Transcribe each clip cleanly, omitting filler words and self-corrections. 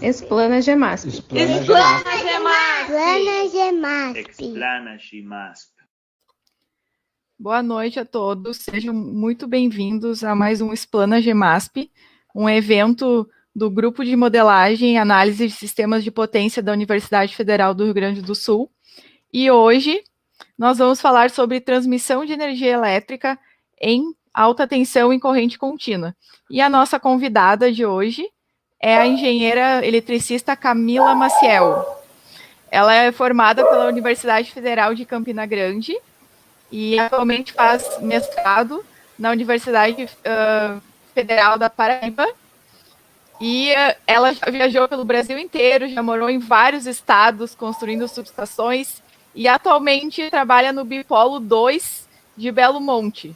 Explana Gemasp. Explana Gemasp. Boa noite a todos, sejam muito bem-vindos a mais um Explana Gemasp, um evento do Grupo de Modelagem e Análise de Sistemas de Potência da Universidade Federal do Rio Grande do Sul. E hoje nós vamos falar sobre transmissão de energia elétrica em alta tensão em corrente contínua. E a nossa convidada de hoje é a engenheira eletricista Camila Maciel. Ela é formada pela Universidade Federal de Campina Grande e atualmente faz mestrado na Universidade Federal da Paraíba. E ela já viajou pelo Brasil inteiro, já morou em vários estados construindo subestações e atualmente trabalha no Bipolo 2 de Belo Monte.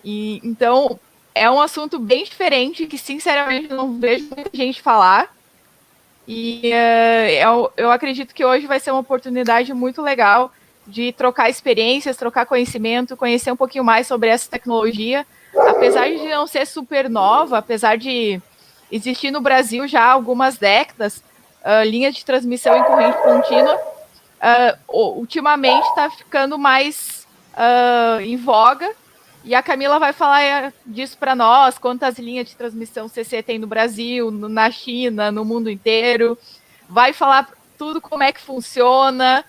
E, então, é um assunto bem diferente que, sinceramente, não vejo muita gente falar. E eu acredito que hoje vai ser uma oportunidade muito legal de trocar experiências, trocar conhecimento, conhecer um pouquinho mais sobre essa tecnologia. Apesar de não ser super nova, apesar de existir no Brasil já há algumas décadas, linhas de transmissão em corrente contínua, ultimamente está ficando mais em voga. E a Camila vai falar disso para nós, quantas linhas de transmissão CC tem no Brasil, na China, no mundo inteiro. Vai falar tudo como é que funciona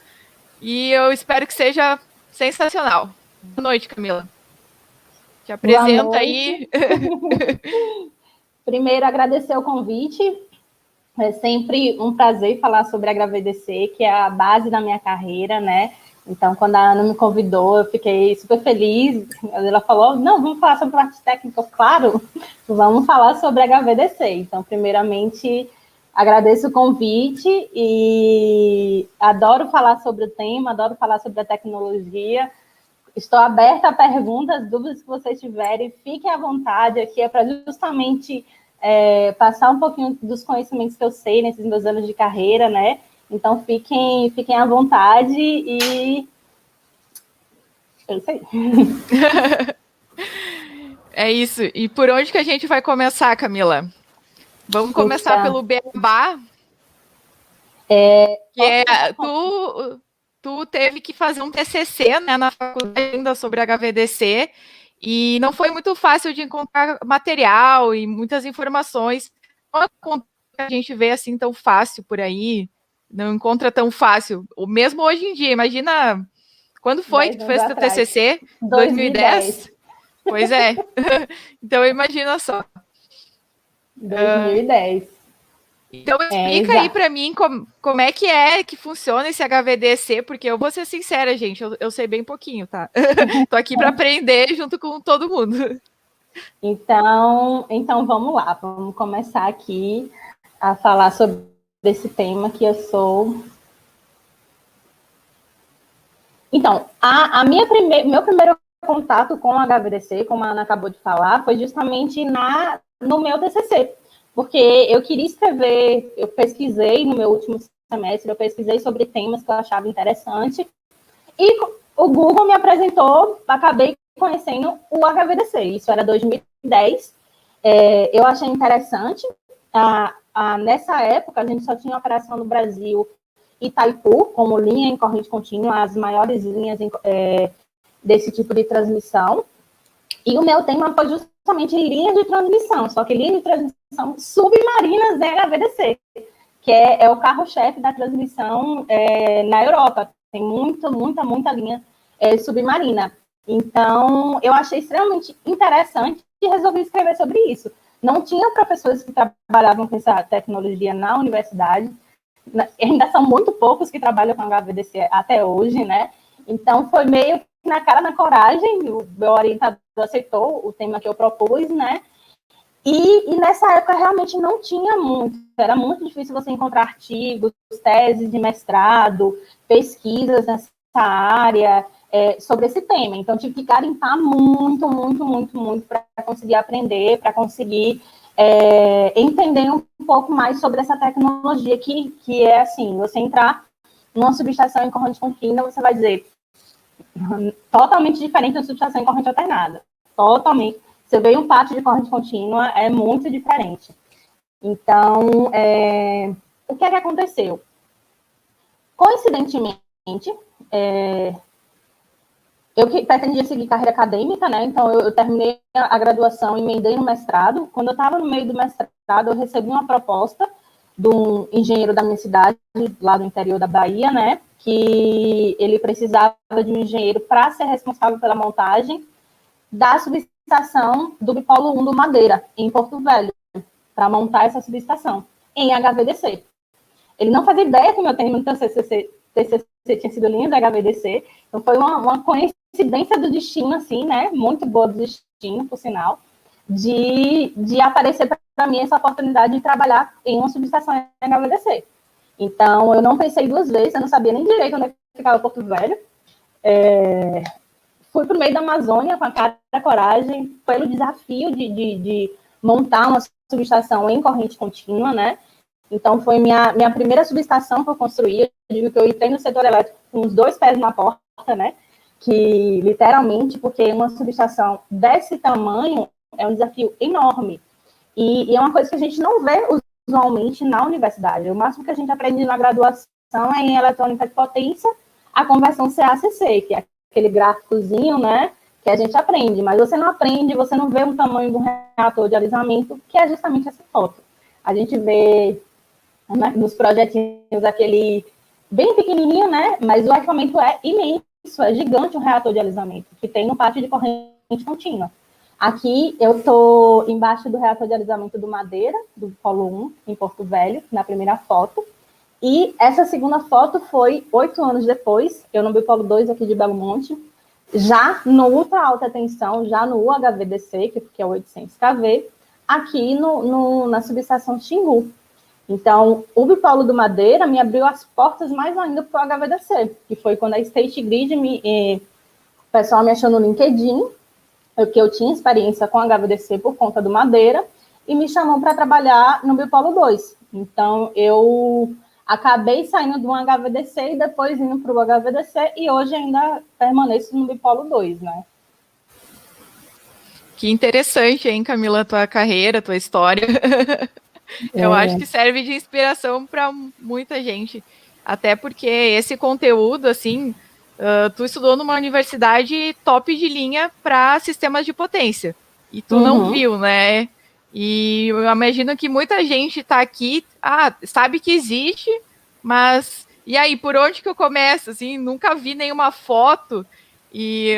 e eu espero que seja sensacional. Boa noite, Camila. Te apresenta aí. Primeiro, agradecer o convite. É sempre um prazer falar sobre a HVDC, que é a base da minha carreira, né? Então, quando a Ana me convidou, eu fiquei super feliz. Ela falou, não, vamos falar sobre parte técnica. Claro, vamos falar sobre a HVDC. Então, primeiramente, agradeço o convite e adoro falar sobre o tema, adoro falar sobre a tecnologia. Estou aberta a perguntas, dúvidas que vocês tiverem. Fiquem à vontade, aqui é para justamente passar um pouquinho dos conhecimentos que eu sei nesses meus anos de carreira, né? Então, fiquem à vontade e... Eu sei. É isso. E por onde que a gente vai começar, Camila? Vamos começar pelo Beabá. Tu teve que fazer um TCC, né, na faculdade ainda sobre HVDC e não foi muito fácil de encontrar material e muitas informações. Não é que a gente vê assim tão fácil por aí. Não encontra tão fácil. Mesmo hoje em dia, imagina quando foi que tu fez teu TCC? 2010? Pois é. Então, imagina só. 2010. Então, explica aí para mim como é que funciona esse HVDC, porque eu vou ser sincera, gente, eu sei bem pouquinho, tá? Tô aqui para aprender junto com todo mundo. Então, vamos lá. Vamos começar aqui a falar sobre desse tema que eu sou. Então, meu primeiro contato com a HVDC, como a Ana acabou de falar, foi justamente no meu TCC, porque eu queria escrever, eu pesquisei no meu último semestre, eu pesquisei sobre temas que eu achava interessante, e o Google me apresentou, acabei conhecendo o HVDC, isso era 2010, eu achei interessante. Nessa época, a gente só tinha operação no Brasil Itaipu, como linha em corrente contínua, as maiores linhas desse tipo de transmissão. E o meu tema foi justamente linha de transmissão, só que linha de transmissão submarinas da HVDC, que é o carro-chefe da transmissão na Europa. Tem muita linha submarina. Então, eu achei extremamente interessante e resolvi escrever sobre isso. Não tinha professores que trabalhavam com essa tecnologia na universidade, ainda são muito poucos que trabalham com HVDC até hoje, né? Então, foi meio que na cara, na coragem, o meu orientador aceitou o tema que eu propus, né? E nessa época, realmente não tinha muito, era muito difícil você encontrar artigos, teses de mestrado, pesquisas nessa área, sobre esse tema. Então, tive que garimpar muito para conseguir aprender, para conseguir entender um pouco mais sobre essa tecnologia que é assim, você entrar numa subestação em corrente contínua, você vai dizer totalmente diferente da subestação em corrente alternada. Totalmente. Você vê um pátio de corrente contínua, é muito diferente. Então, o que é que aconteceu? Coincidentemente, eu pretendia seguir carreira acadêmica, né? Então, eu terminei a graduação, emendei no mestrado. Quando eu estava no meio do mestrado, eu recebi uma proposta de um engenheiro da minha cidade, lá do interior da Bahia, né? Que ele precisava de um engenheiro para ser responsável pela montagem da subestação do Bipolo 1 do Madeira, em Porto Velho, para montar essa subestação, em HVDC. Ele não fazia ideia que o meu TCC tinha sido linha da HVDC, então foi uma coincidência do destino, assim, né? Muito boa do destino, por sinal, de aparecer para mim essa oportunidade de trabalhar em uma subestação em HVDC. Então, eu não pensei duas vezes, eu não sabia nem direito onde ficava Porto Velho. Fui para o meio da Amazônia com a cara e a coragem, pelo desafio de montar uma subestação em corrente contínua, né? Então, foi minha primeira subestação que eu construí. Eu digo que eu entrei no setor elétrico com os 2 pés na porta, né? Que, literalmente, porque uma subestação desse tamanho é um desafio enorme. E é uma coisa que a gente não vê usualmente na universidade. O máximo que a gente aprende na graduação é em eletrônica de potência, a conversão CA/CC, que é aquele gráficozinho, né? Que a gente aprende. Mas você não aprende, você não vê o tamanho do reator de alisamento, que é justamente essa foto. A gente vê nos projetinhos aquele bem pequenininho, né? Mas o equipamento é imenso, é gigante o reator de alisamento, que tem no pátio de corrente contínua. Aqui eu estou embaixo do reator de alisamento do Madeira, do Polo 1, em Porto Velho, na primeira foto. E essa segunda foto foi 8 anos depois, eu no Bipolo 2 aqui de Belo Monte, já no ultra alta tensão, já no UHVDC, que é 800 kV, aqui na subestação Xingu. Então, o Bipolo do Madeira me abriu as portas mais ainda para o HVDC, que foi quando a State Grid, o pessoal me achou no LinkedIn, que eu tinha experiência com HVDC por conta do Madeira, e me chamou para trabalhar no Bipolo 2. Então, eu acabei saindo de um HVDC e depois indo para o HVDC, e hoje ainda permaneço no Bipolo 2, né? Que interessante, hein, Camila, tua carreira, tua história. Eu acho que serve de inspiração para muita gente. Até porque esse conteúdo, assim, tu estudou numa universidade top de linha para sistemas de potência. E tu não viu, né? E eu imagino que muita gente está aqui, sabe que existe, mas e aí, por onde que eu começo? Assim, nunca vi nenhuma foto. E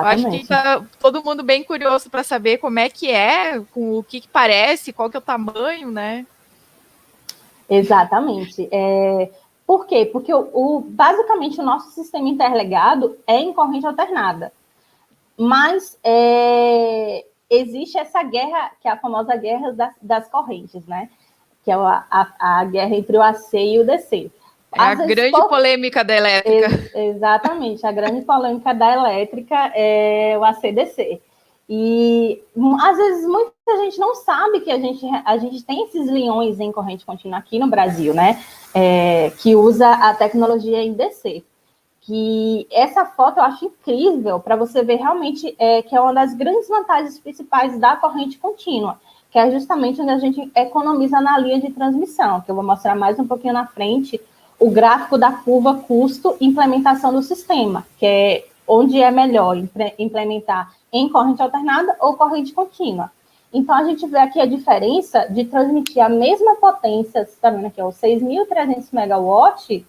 acho que tá todo mundo bem curioso para saber como é, com o que parece, qual que é o tamanho, né? Exatamente. Por quê? Porque basicamente o nosso sistema interligado é em corrente alternada. Mas existe essa guerra, que é a famosa guerra das correntes, né? Que é a guerra entre o AC e o DC. A grande polêmica da elétrica. Exatamente, a grande polêmica da elétrica é o AC/DC. E às vezes muita gente não sabe que a gente tem esses leões em corrente contínua aqui no Brasil, né? Que usa a tecnologia em DC. Que essa foto eu acho incrível para você ver realmente que é uma das grandes vantagens principais da corrente contínua, que é justamente onde a gente economiza na linha de transmissão, que eu vou mostrar mais um pouquinho na frente, o gráfico da curva custo-implementação do sistema, que é onde é melhor implementar em corrente alternada ou corrente contínua. Então, a gente vê aqui a diferença de transmitir a mesma potência, você está vendo aqui, 6.300 megawatts,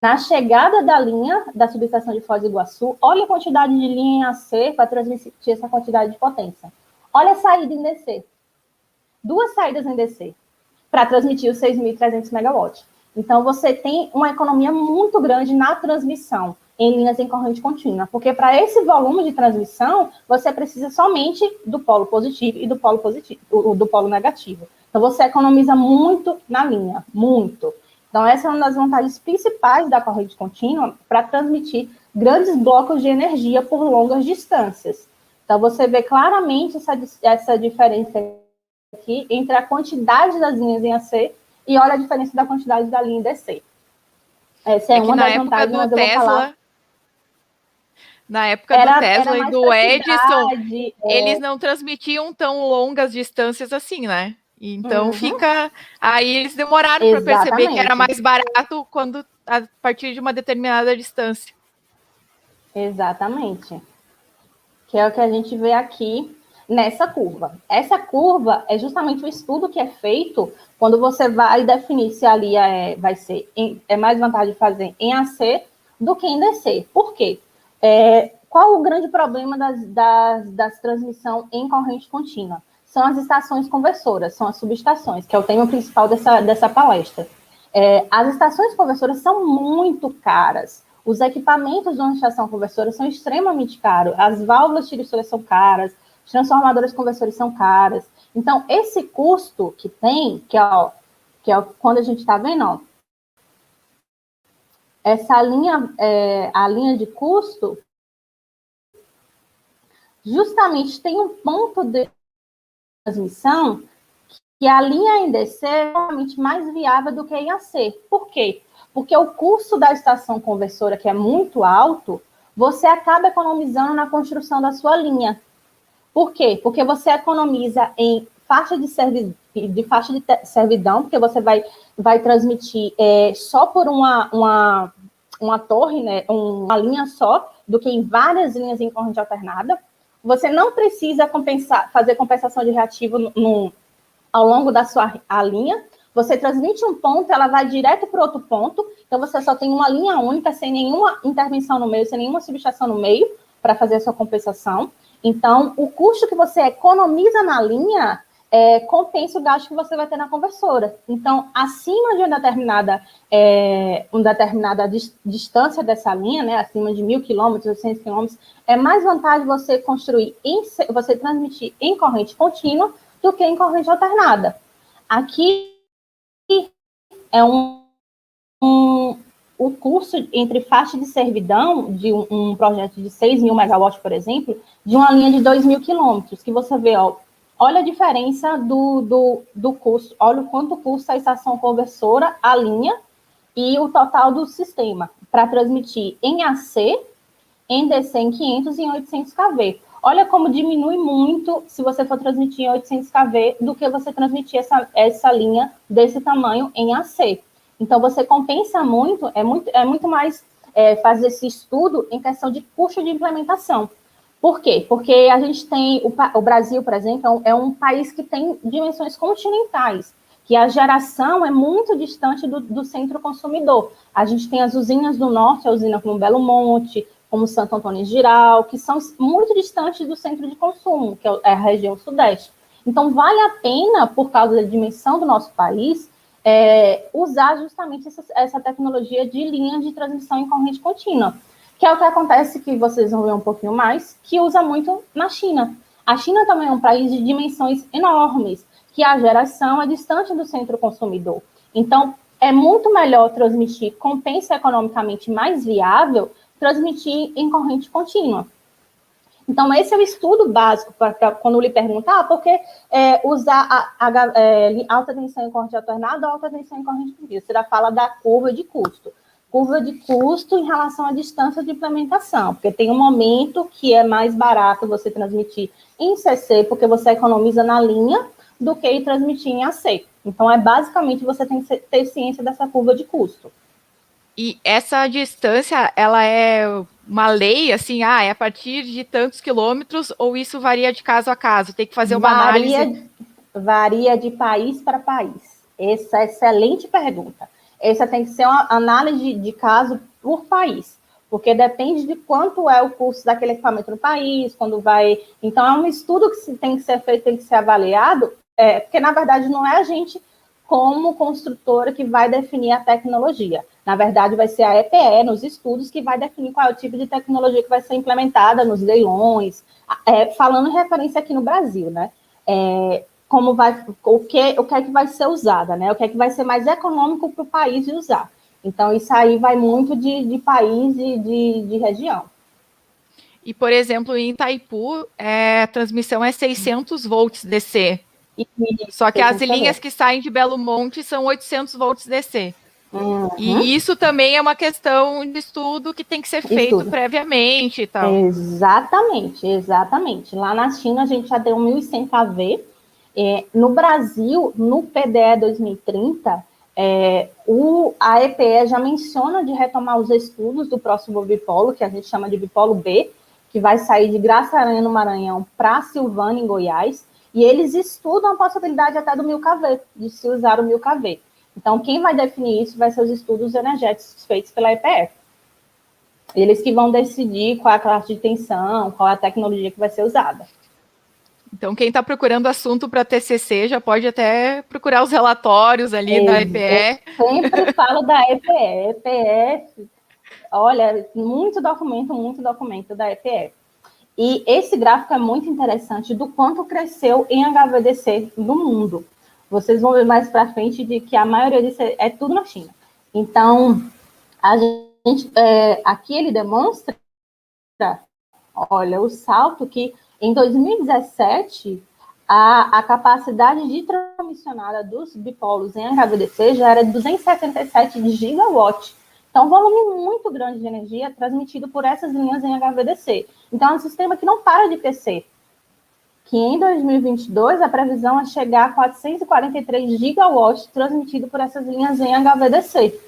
na chegada da linha da subestação de Foz do Iguaçu. Olha a quantidade de linha em AC para transmitir essa quantidade de potência. Olha a saída em DC. 2 saídas em DC para transmitir os 6.300 megawatts. Então, você tem uma economia muito grande na transmissão em linhas em corrente contínua, porque para esse volume de transmissão, você precisa somente do polo positivo e do polo negativo. Então, você economiza muito na linha, muito. Então, essa é uma das vantagens principais da corrente contínua para transmitir grandes blocos de energia por longas distâncias. Então, você vê claramente essa diferença aqui entre a quantidade das linhas em AC e olha a diferença da quantidade da linha em DC. Essa é uma das vantagens, mas eu vou falar... Na época do Tesla e do Edison, cidade, eles não transmitiam tão longas distâncias assim, né? Então fica. Aí eles demoraram para perceber que era mais barato quando a partir de uma determinada distância. Exatamente. Que é o que a gente vê aqui nessa curva. Essa curva é justamente o estudo que é feito quando você vai definir se a linha vai ser é mais vantagem fazer em AC do que em DC. Por quê? Qual o grande problema das transmissões em corrente contínua? São as estações conversoras, são as subestações, que é o tema principal dessa palestra. As estações conversoras são muito caras. Os equipamentos de uma estação conversora são extremamente caros. As válvulas tirissoras são caras, os transformadores conversores são caras. Então, esse custo que tem, que é quando a gente está vendo, ó, essa linha, a linha de custo, justamente tem um ponto de transmissão que a linha em DC é realmente mais viável do que em AC. Por quê? Porque o custo da estação conversora, que é muito alto, você acaba economizando na construção da sua linha. Por quê? Porque você economiza em faixa de servidão, porque você vai transmitir só por uma torre, né, uma linha só, do que em várias linhas em corrente alternada. Você não precisa fazer compensação de reativo ao longo da sua linha. Você transmite um ponto, ela vai direto para outro ponto, então você só tem uma linha única, sem nenhuma intervenção no meio, sem nenhuma subestação no meio, para fazer a sua compensação. Então, o custo que você economiza na linha compensa o gasto que você vai ter na conversora. Então, acima de uma determinada distância dessa linha, né, acima de 1.000 quilômetros, 800 quilômetros, é mais vantagem você você transmitir em corrente contínua do que em corrente alternada. Aqui é o custo entre faixa de servidão de um projeto de 6.000 megawatts, por exemplo, de uma linha de 2.000 quilômetros, que você vê, ó, olha a diferença do custo, olha o quanto custa a estação conversora, a linha, e o total do sistema, para transmitir em AC, em DC em 500 e em 800 kV. Olha como diminui muito se você for transmitir em 800 kV do que você transmitir essa linha desse tamanho em AC. Então, você compensa muito, é muito mais fazer esse estudo em questão de custo de implementação. Por quê? Porque a gente tem, o Brasil, por exemplo, é um país que tem dimensões continentais, que a geração é muito distante do centro consumidor. A gente tem as usinas do norte, a usina como Belo Monte, como Santo Antônio Giral, que são muito distantes do centro de consumo, que é a região sudeste. Então, vale a pena, por causa da dimensão do nosso país, usar justamente essa tecnologia de linha de transmissão em corrente contínua, que é o que acontece, que vocês vão ver um pouquinho mais, que usa muito na China. A China também é um país de dimensões enormes, que a geração é distante do centro consumidor. Então, é muito melhor transmitir, compensa economicamente mais viável, transmitir em corrente contínua. Então, esse é o estudo básico para quando lhe perguntar, por que usar alta tensão em corrente alternada ou alta tensão em corrente contínua? Você já fala da curva de custo. Curva de custo em relação à distância de implementação, porque tem um momento que é mais barato você transmitir em CC, porque você economiza na linha, do que transmitir em AC. Então, basicamente, você tem que ter ciência dessa curva de custo. E essa distância, ela é uma lei, assim, é a partir de tantos quilômetros, ou isso varia de caso a caso? Tem que fazer uma análise? Varia de país para país. Essa é excelente pergunta. Essa tem que ser uma análise de caso por país, porque depende de quanto é o custo daquele equipamento no país, quando vai... Então, é um estudo que tem que ser feito, tem que ser avaliado, porque, na verdade, não é a gente, como construtora, que vai definir a tecnologia. Na verdade, vai ser a EPE, nos estudos, que vai definir qual é o tipo de tecnologia que vai ser implementada nos leilões, falando em referência aqui no Brasil, né? O que é que vai ser usada, né? O que é que vai ser mais econômico para o país de usar. Então, isso aí vai muito de país e de região. E, por exemplo, em Itaipu, a transmissão é 600 volts DC. Só que as linhas que saem de Belo Monte são 800 volts DC. E isso também é uma questão de estudo que tem que ser feito previamente e tal. Exatamente, exatamente. Lá na China a gente já deu 1.100 kV. No Brasil, no PDE 2030, a EPE já menciona de retomar os estudos do próximo bipolo, que a gente chama de bipolo B, que vai sair de Graça Aranha, no Maranhão, para Silvânia, em Goiás, e eles estudam a possibilidade até do 1.000 kV, de se usar o 1.000 kV. Então, quem vai definir isso vai ser os estudos energéticos feitos pela EPE. Eles que vão decidir qual é a classe de tensão, qual é a tecnologia que vai ser usada. Então, quem está procurando assunto para TCC já pode até procurar os relatórios ali da EPE. Eu sempre falo da EPE. EPE, olha, muito documento da EPE. E esse gráfico é muito interessante do quanto cresceu em HVDC no mundo. Vocês vão ver mais para frente de que a maioria disso é tudo na China. Então, a gente, aqui ele demonstra, olha, o salto que em 2017 a capacidade de transmissionada dos bipolos em HVDC já era 277 gigawatts. Então, um volume muito grande de energia transmitido por essas linhas em HVDC. Então, é um sistema que não para de crescer. Que em 2022, a previsão é chegar a 443 gigawatts transmitido por essas linhas em HVDC.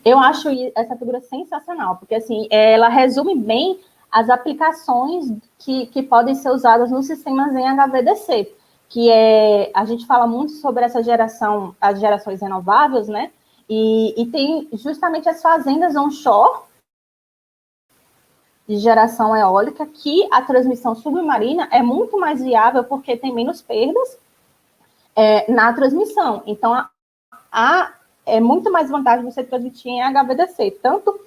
Eu acho essa figura sensacional, porque assim, ela resume bem as aplicações que podem ser usadas nos sistemas em HVDC, que a gente fala muito sobre essa geração, as gerações renováveis, né? E tem justamente as fazendas onshore de geração eólica, que a transmissão submarina é muito mais viável porque tem menos perdas na transmissão. Então, é muito mais vantagem você transmitir em HVDC, tanto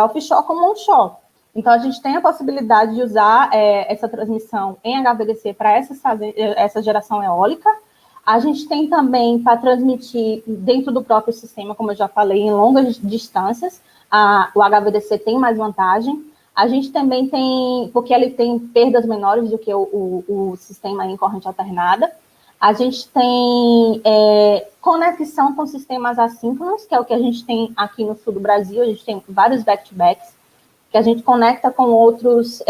offshore como onshore. Então, a gente tem a possibilidade de usar essa transmissão em HVDC para essa geração eólica. A gente tem também para transmitir dentro do próprio sistema, como eu já falei, em longas distâncias. O HVDC tem mais vantagem. A gente também tem, porque ele tem perdas menores do que o sistema em corrente alternada. A gente tem conexão com sistemas assíncronos, que é o que a gente tem aqui no sul do Brasil. A gente tem vários back-to-backs, que a gente conecta com outros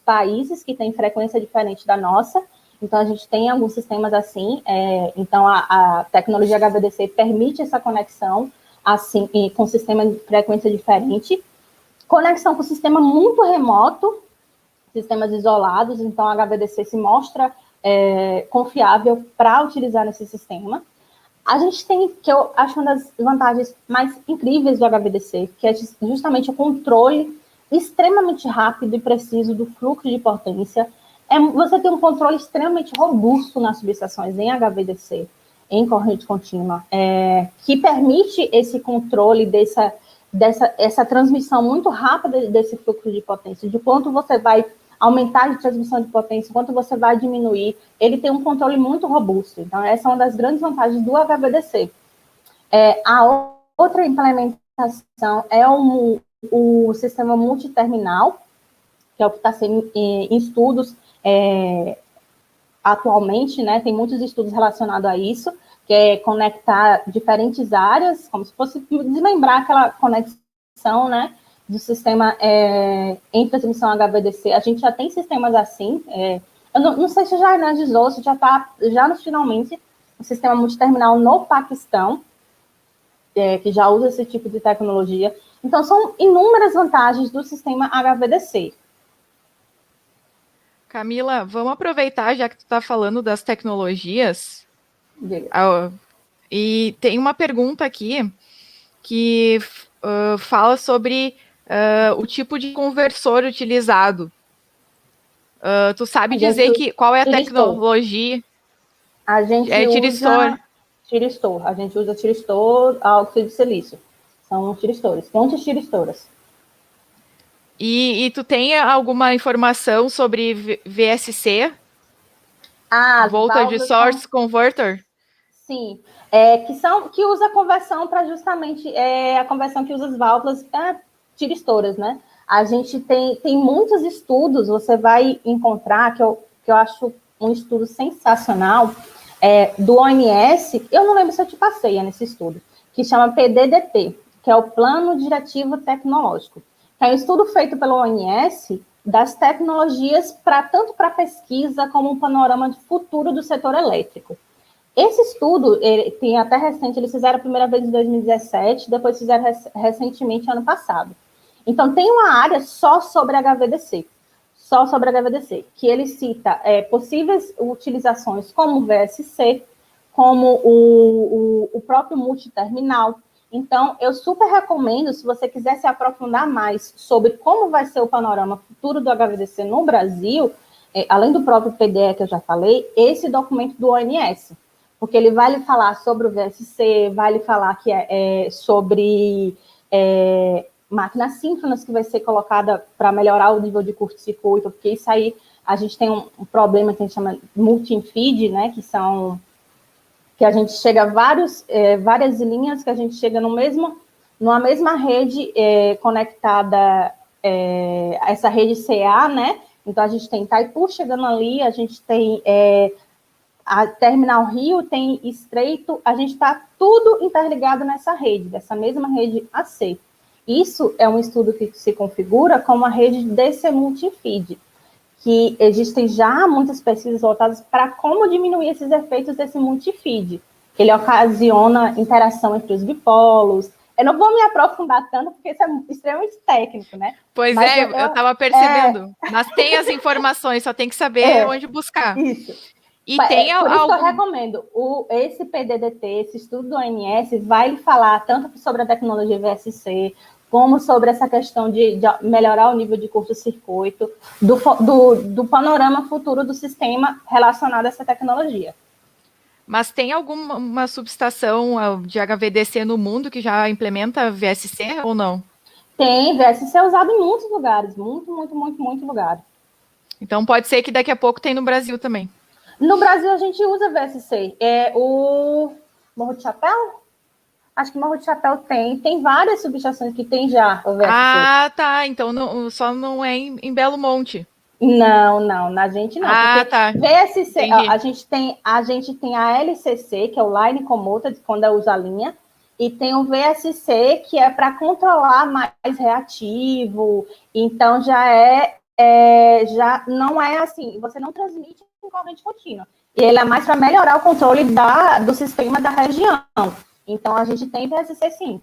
países que têm frequência diferente da nossa. Então, a gente tem alguns sistemas assim. Então, a tecnologia HVDC permite essa conexão assim, com sistemas de frequência diferente. Conexão com sistema muito remoto, sistemas isolados. Então, a HVDC se mostra confiável para utilizar nesse sistema. A gente tem, que eu acho uma das vantagens mais incríveis do HVDC, que é justamente o controle extremamente rápido e preciso do fluxo de potência. Você tem um controle extremamente robusto nas subestações em HVDC, em corrente contínua, que permite esse controle essa transmissão muito rápida desse fluxo de potência, de quanto você vai aumentar de transmissão de potência, quanto você vai diminuir. Ele tem um controle muito robusto. Então, essa é uma das grandes vantagens do HVDC. A outra implementação é o sistema multiterminal, que é o que está sendo em estudos atualmente, né? Tem muitos estudos relacionados a isso, que é conectar diferentes áreas, como se fosse desmembrar aquela conexão, né? Do sistema em transmissão HVDC. A gente já tem sistemas assim. Eu não sei se já analisou, se já está finalmente um sistema multiterminal no Paquistão, que já usa esse tipo de tecnologia. Então, são inúmeras vantagens do sistema HVDC. Camila, vamos aproveitar, já que tu está falando das tecnologias. E tem uma pergunta aqui que fala sobre o tipo de conversor utilizado. Tu sabe dizer qual é a tecnologia? A gente usa tiristor. A gente usa tiristor a óxido de silício. São tiristores, fontes tiristoras. E tu tem alguma informação sobre VSC? Voltage Source Converter? Sim, que usa a conversão para justamente a conversão que usa as válvulas tiristoras, né? A gente tem muitos estudos, você vai encontrar, que eu acho um estudo sensacional, do ONS, eu não lembro se eu te passei nesse estudo, que chama PDDT, que é o Plano Diretivo Tecnológico, que é um estudo feito pelo ONS das tecnologias tanto para pesquisa como um panorama de futuro do setor elétrico. Esse estudo, tem até recente, eles fizeram a primeira vez em 2017, depois fizeram recentemente ano passado. Então, tem uma área só sobre HVDC, que ele cita possíveis utilizações como o VSC, como o próprio multiterminal. Então, eu super recomendo, se você quiser se aprofundar mais sobre como vai ser o panorama futuro do HVDC no Brasil, além do próprio PDE que eu já falei, esse documento do ONS, porque ele vai lhe falar sobre o VSC, vai lhe falar que sobre máquinas síncronas que vai ser colocada para melhorar o nível de curto-circuito, porque isso aí a gente tem um problema que a gente chama multi-feed, né, que a gente chega a várias linhas, que a gente chega numa mesma rede conectada a essa rede CA, né? Então, a gente tem Itaipu chegando ali, a gente tem a Terminal Rio, tem Estreito, a gente está tudo interligado nessa rede, dessa mesma rede AC. Isso é um estudo que se configura como a rede DC Multifeed, que existem já muitas pesquisas voltadas para como diminuir esses efeitos desse multifeed. Ele ocasiona interação entre os bipolos. Eu não vou me aprofundar tanto, porque isso é extremamente técnico, né? Pois mas eu estava percebendo. Mas tem as informações, só tem que saber onde buscar. Isso. E tem por isso que eu recomendo. Esse PDDT, esse estudo do ONS, vai falar tanto sobre a tecnologia VSC, como sobre essa questão de melhorar o nível de curto-circuito, do panorama futuro do sistema relacionado a essa tecnologia. Mas tem alguma subestação de HVDC no mundo que já implementa VSC ou não? Tem, VSC é usado em muitos lugares, muito lugares. Então pode ser que daqui a pouco tem no Brasil também. No Brasil a gente usa VSC. O Morro de Chapéu? Acho que Morro de Chapéu tem várias subestações que tem já o VSC. Ah, tá. Então só não é em Belo Monte. Não, na gente não. Ah, tá. VSC, ó, a gente tem a LCC, que é o Line Commuter, quando usa a linha, e tem o VSC, que é para controlar mais reativo. Então já não é assim, você não transmite em corrente contínua. E ele é mais para melhorar o controle do sistema da região. Então, a gente tem VSC sim.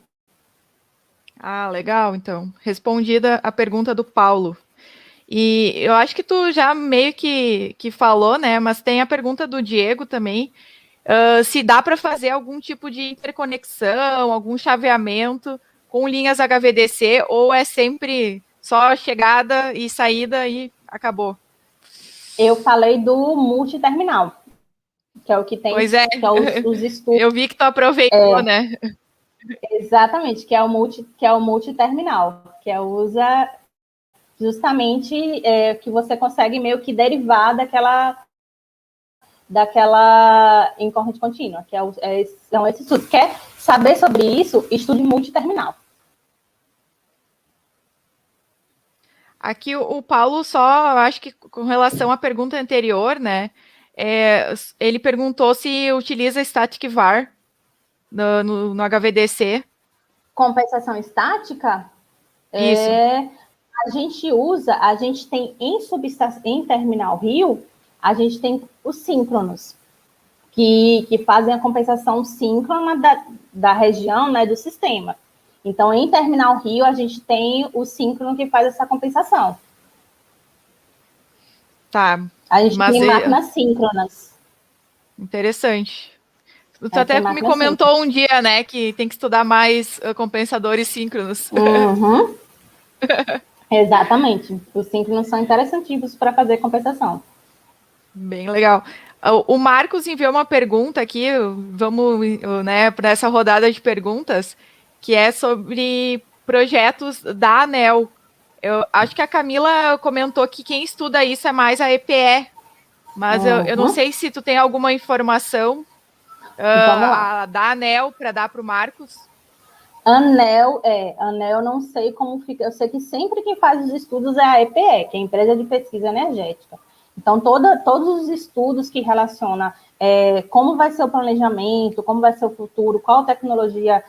Ah, legal, então. Respondida a pergunta do Paulo. E eu acho que tu já meio que falou, né? Mas tem a pergunta do Diego também. Se dá para fazer algum tipo de interconexão, algum chaveamento com linhas HVDC, ou é sempre só chegada e saída e acabou? Eu falei do multiterminal, que é o que tem, pois é. Que é os estudos. Eu vi que tu aproveitou, né? Exatamente, que é o multiterminal, que usa justamente que você consegue meio que derivar daquela em corrente contínua, que são esses estudos. Quer saber sobre isso? Estude multiterminal. Aqui o Paulo só, acho que com relação à pergunta anterior, né? Ele perguntou se utiliza static var no HVDC. Compensação estática? Isso. A gente tem em Terminal Rio, a gente tem os síncronos, que fazem a compensação síncrona da região, né, do sistema. Então, em Terminal Rio, a gente tem o síncrono que faz essa compensação. Tá. A gente tem máquinas síncronas. Interessante. Tu até me comentou um dia, né, que tem que estudar mais compensadores síncronos. Uhum. Exatamente. Os síncronos são interessantíssimos para fazer compensação. Bem legal. O Marcos enviou uma pergunta aqui, vamos, né, para essa rodada de perguntas, que é sobre projetos da ANEEL. Eu acho que a Camila comentou que quem estuda isso é mais a EPE, mas eu não sei se tu tem alguma informação da ANEEL para dar para o Marcos. ANEEL, não sei como fica. Eu sei que sempre quem faz os estudos é a EPE, que é a Empresa de Pesquisa Energética. Então, todos os estudos que relacionam como vai ser o planejamento, como vai ser o futuro, qual tecnologia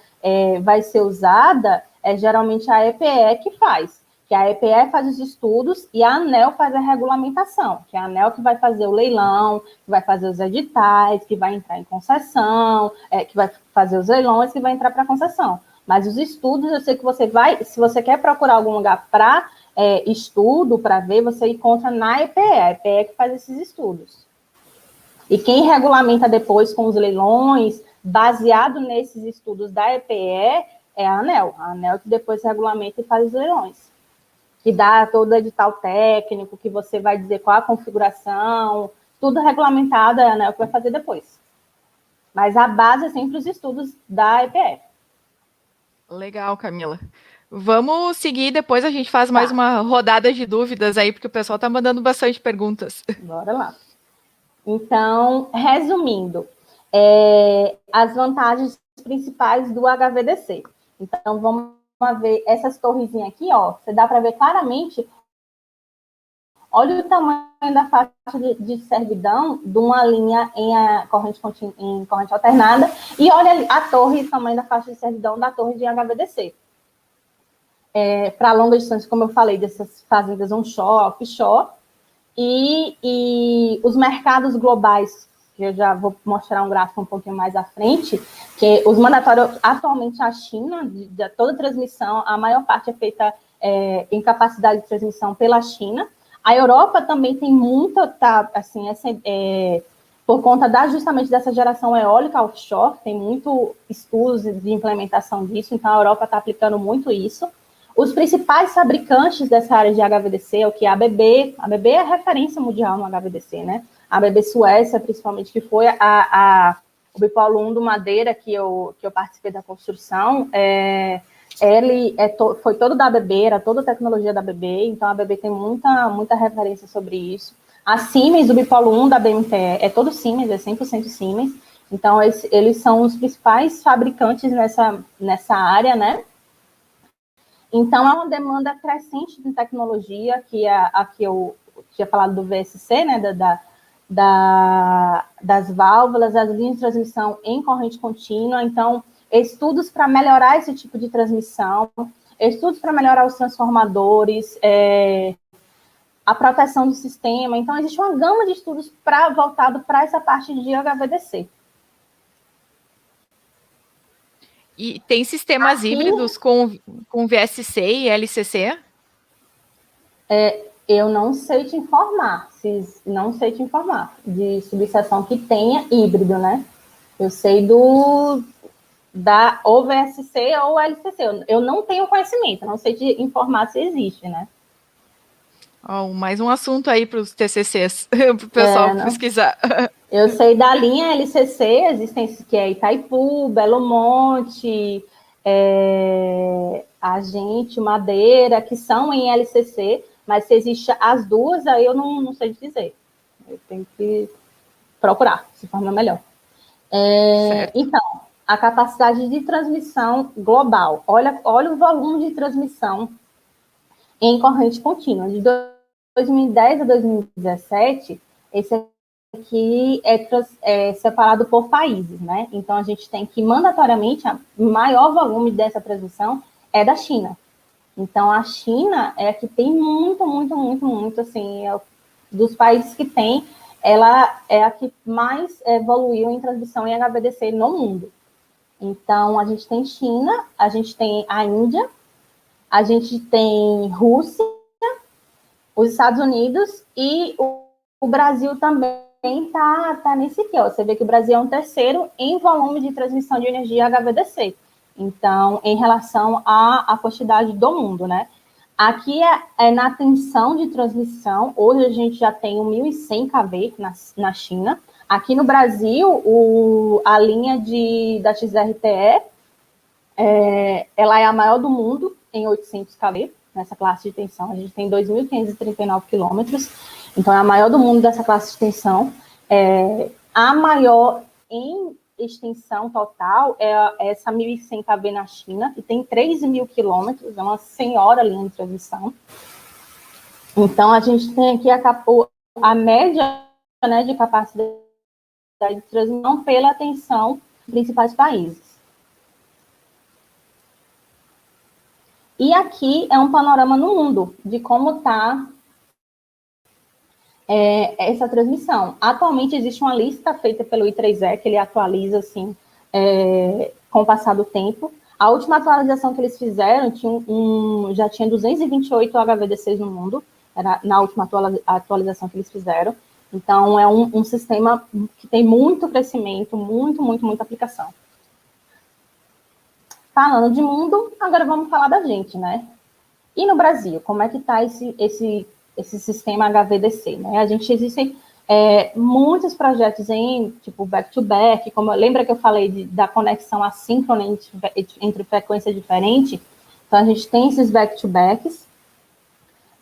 vai ser usada, geralmente a EPE que faz. Que a EPE faz os estudos e a ANEEL faz a regulamentação, que é a ANEEL que vai fazer o leilão, que vai fazer os editais, que vai entrar em concessão, que vai fazer os leilões, que vai entrar para concessão. Mas os estudos, eu sei que você vai, se você quer procurar algum lugar para estudo, para ver, você encontra na EPE, a EPE que faz esses estudos. E quem regulamenta depois com os leilões, baseado nesses estudos da EPE, é a ANEEL que depois regulamenta e faz os leilões. Que dá todo o edital técnico, que você vai dizer qual a configuração, tudo regulamentado, é a ANEEL que vai fazer depois. Mas a base é sempre os estudos da EPE. Legal, Camila. Vamos seguir, depois a gente faz mais uma rodada de dúvidas aí, porque o pessoal está mandando bastante perguntas. Bora lá. Então, resumindo, as vantagens principais do HVDC. Então, vamos ver essas torrezinhas aqui, ó. Você dá para ver claramente. Olha o tamanho da faixa de servidão de uma linha em corrente alternada e olha a torre, o tamanho da faixa de servidão da torre de HVDC. Para longa distância, como eu falei, dessas fazendas onshore, offshore, e os mercados globais, que eu já vou mostrar um gráfico um pouquinho mais à frente, que os mandatórios, atualmente a China, de toda transmissão, a maior parte é feita em capacidade de transmissão pela China. A Europa também tem muita, por conta justamente dessa geração eólica offshore, tem muito estudos de implementação disso, então a Europa está aplicando muito isso. Os principais fabricantes dessa área de HVDC é o que é a ABB. A ABB é a referência mundial no HVDC, né? A ABB Suécia, principalmente, que foi o bipolo 1 do Madeira, que eu participei da construção, foi todo da ABB, era toda a tecnologia da ABB, então a ABB tem muita referência sobre isso. A Siemens, o bipolo 1 da BMTE, é todo Siemens, é 100% Siemens, então eles são os principais fabricantes nessa área, né? Então, é uma demanda crescente de tecnologia, que aqui eu tinha falado do VSC, né, das válvulas, as linhas de transmissão em corrente contínua. Então, estudos para melhorar esse tipo de transmissão, estudos para melhorar os transformadores, a proteção do sistema. Então, existe uma gama de estudos voltado para essa parte de HVDC. E tem sistemas híbridos com VSC e LCC? Eu não sei te informar, de subestação que tenha híbrido, né? Eu sei da ou VSC ou LCC. Eu não tenho conhecimento, não sei te informar se existe, né? Mais um assunto aí para os TCCs, para o pessoal pesquisar. Eu sei da linha LCC, existem que é Itaipu, Belo Monte, Agente, Madeira, que são em LCC, mas se existe as duas, aí eu não sei dizer. Eu tenho que procurar, se forma melhor. Então, a capacidade de transmissão global. Olha o volume de transmissão em corrente contínua. De 2010 a 2017, esse aqui é separado por países, né? Então, a gente tem que, mandatoriamente, o maior volume dessa transmissão é da China. Então, a China é a que tem muito, assim, dos países que tem, ela é a que mais evoluiu em transmissão em HVDC no mundo. Então, a gente tem China, a gente tem a Índia, a gente tem Rússia, os Estados Unidos e o Brasil também está nesse aqui, ó. Você vê que o Brasil é um terceiro em volume de transmissão de energia HVDC. Então, em relação à quantidade do mundo, né? Aqui é na tensão de transmissão, hoje a gente já tem 1.100 kV na China. Aqui no Brasil, a linha da XRTE, ela é a maior do mundo, em 800 kV, nessa classe de tensão. A gente tem 2.539 quilômetros, então é a maior do mundo dessa classe de tensão. A maior em extensão total é essa 1.100 kV na China, que tem 3.000 quilômetros, é uma senhora linha de transmissão. Então, a gente tem aqui a média, né, de capacidade de transmissão pela atenção dos principais países. E aqui é um panorama no mundo de como está essa transmissão. Atualmente existe uma lista feita pelo I3E, que ele atualiza assim, com o passar do tempo. A última atualização que eles fizeram já tinha 228 HVDCs no mundo, era na última atualização que eles fizeram. Então, é um sistema que tem muito crescimento, muita aplicação. Falando de mundo, agora vamos falar da gente, né? E no Brasil, como é que está esse sistema HVDC, né? Existem muitos projetos tipo back-to-back, lembra que eu falei da conexão assíncrona entre frequência diferente? Então, a gente tem esses back-to-backs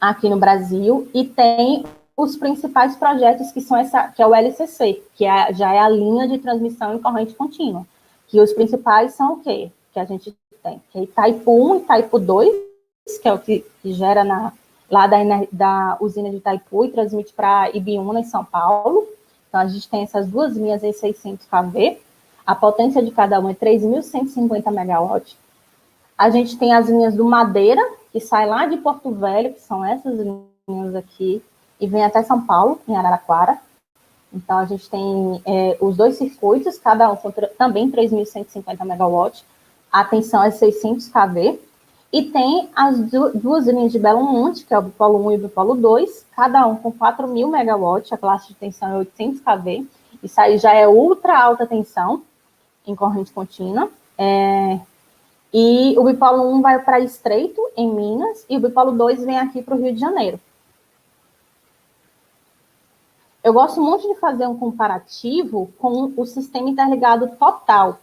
aqui no Brasil e tem os principais projetos que é o LCC, que já é a linha de transmissão em corrente contínua, que os principais são o quê? Que a gente tem, que é Itaipu 1 e Itaipu 2, que é o que gera lá da usina de Itaipu e transmite para Ibiúna, em São Paulo. Então, a gente tem essas duas linhas em 600 kV. A potência de cada uma é 3.150 megawatts. A gente tem as linhas do Madeira, que sai lá de Porto Velho, que são essas linhas aqui, e vem até São Paulo, em Araraquara. Então, a gente tem os dois circuitos, cada um com também 3.150 megawatts. A tensão é 600 kV. E tem as duas linhas de Belo Monte, que é o Bipolo 1 e o Bipolo 2, cada um com 4.000 megawatts, a classe de tensão é 800 kV. Isso aí já é ultra alta tensão em corrente contínua. E o Bipolo 1 vai para Estreito, em Minas, e o Bipolo 2 vem aqui para o Rio de Janeiro. Eu gosto muito de fazer um comparativo com o sistema interligado total,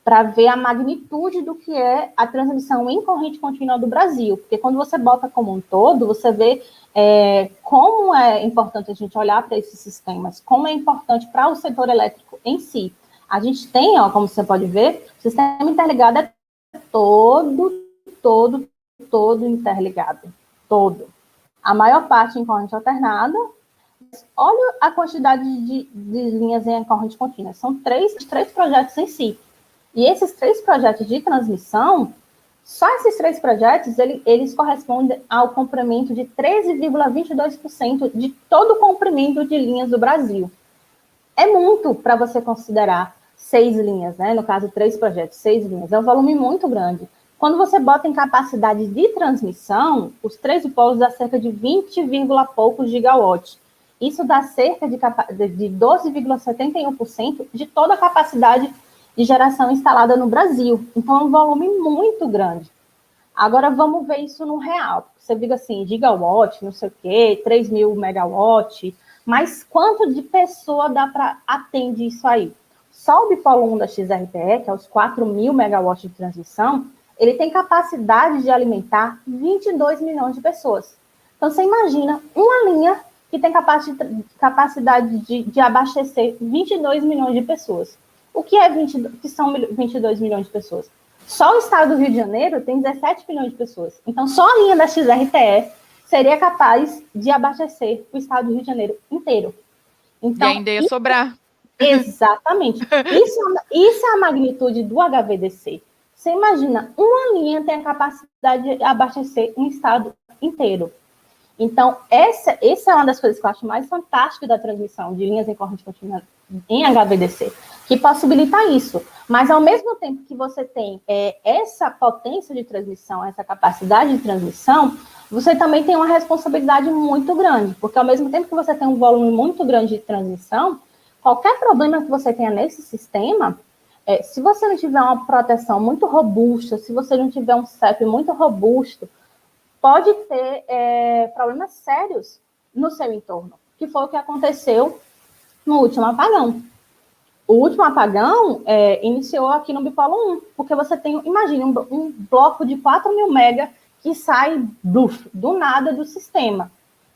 para ver a magnitude do que é a transmissão em corrente contínua do Brasil. Porque quando você bota como um todo, você vê como é importante a gente olhar para esses sistemas, como é importante para o setor elétrico em si. A gente tem, como você pode ver, o sistema interligado é todo interligado. Todo. A maior parte em corrente alternada. Olha a quantidade de linhas em corrente contínua. São três projetos em si. E esses 3 projetos de transmissão, só esses 3 projetos, eles correspondem ao comprimento de 13,22% de todo o comprimento de linhas do Brasil. É muito para você considerar 6 linhas, né? No caso, 3 projetos, 6 linhas. É um volume muito grande. Quando você bota em capacidade de transmissão, os 3 polos dá cerca de 20, poucos gigawatts. Isso dá cerca de 12,71% de toda a capacidade de geração instalada no Brasil. Então, é um volume muito grande. Agora, vamos ver isso no real. Você diga assim, gigawatt, não sei o quê, 3.000 megawatts, mas quanto de pessoa dá para atender isso aí? Só o Bipolo 1 da XRPE, que é os 4.000 megawatts de transmissão, ele tem capacidade de alimentar 22 milhões de pessoas. Então, você imagina uma linha que tem capacidade de abastecer 22 milhões de pessoas. O que são 22 milhões de pessoas? Só o estado do Rio de Janeiro tem 17 milhões de pessoas. Então, só a linha da XRTE seria capaz de abastecer o estado do Rio de Janeiro inteiro. Então, e ainda ia sobrar. Exatamente. Isso é a magnitude do HVDC. Você imagina, uma linha tem a capacidade de abastecer um estado inteiro. Então, essa é uma das coisas que eu acho mais fantásticas da transmissão de linhas em corrente contínua em HVDC, que possibilita isso. Mas, ao mesmo tempo que você tem essa potência de transmissão, essa capacidade de transmissão, você também tem uma responsabilidade muito grande, porque, ao mesmo tempo que você tem um volume muito grande de transmissão, qualquer problema que você tenha nesse sistema, se você não tiver uma proteção muito robusta, se você não tiver um CEP muito robusto, pode ter problemas sérios no seu entorno, que foi o que aconteceu no último apagão. O último apagão iniciou aqui no Bipolo 1, porque você tem, imagine, um bloco de 4.000 mega que sai do nada do sistema.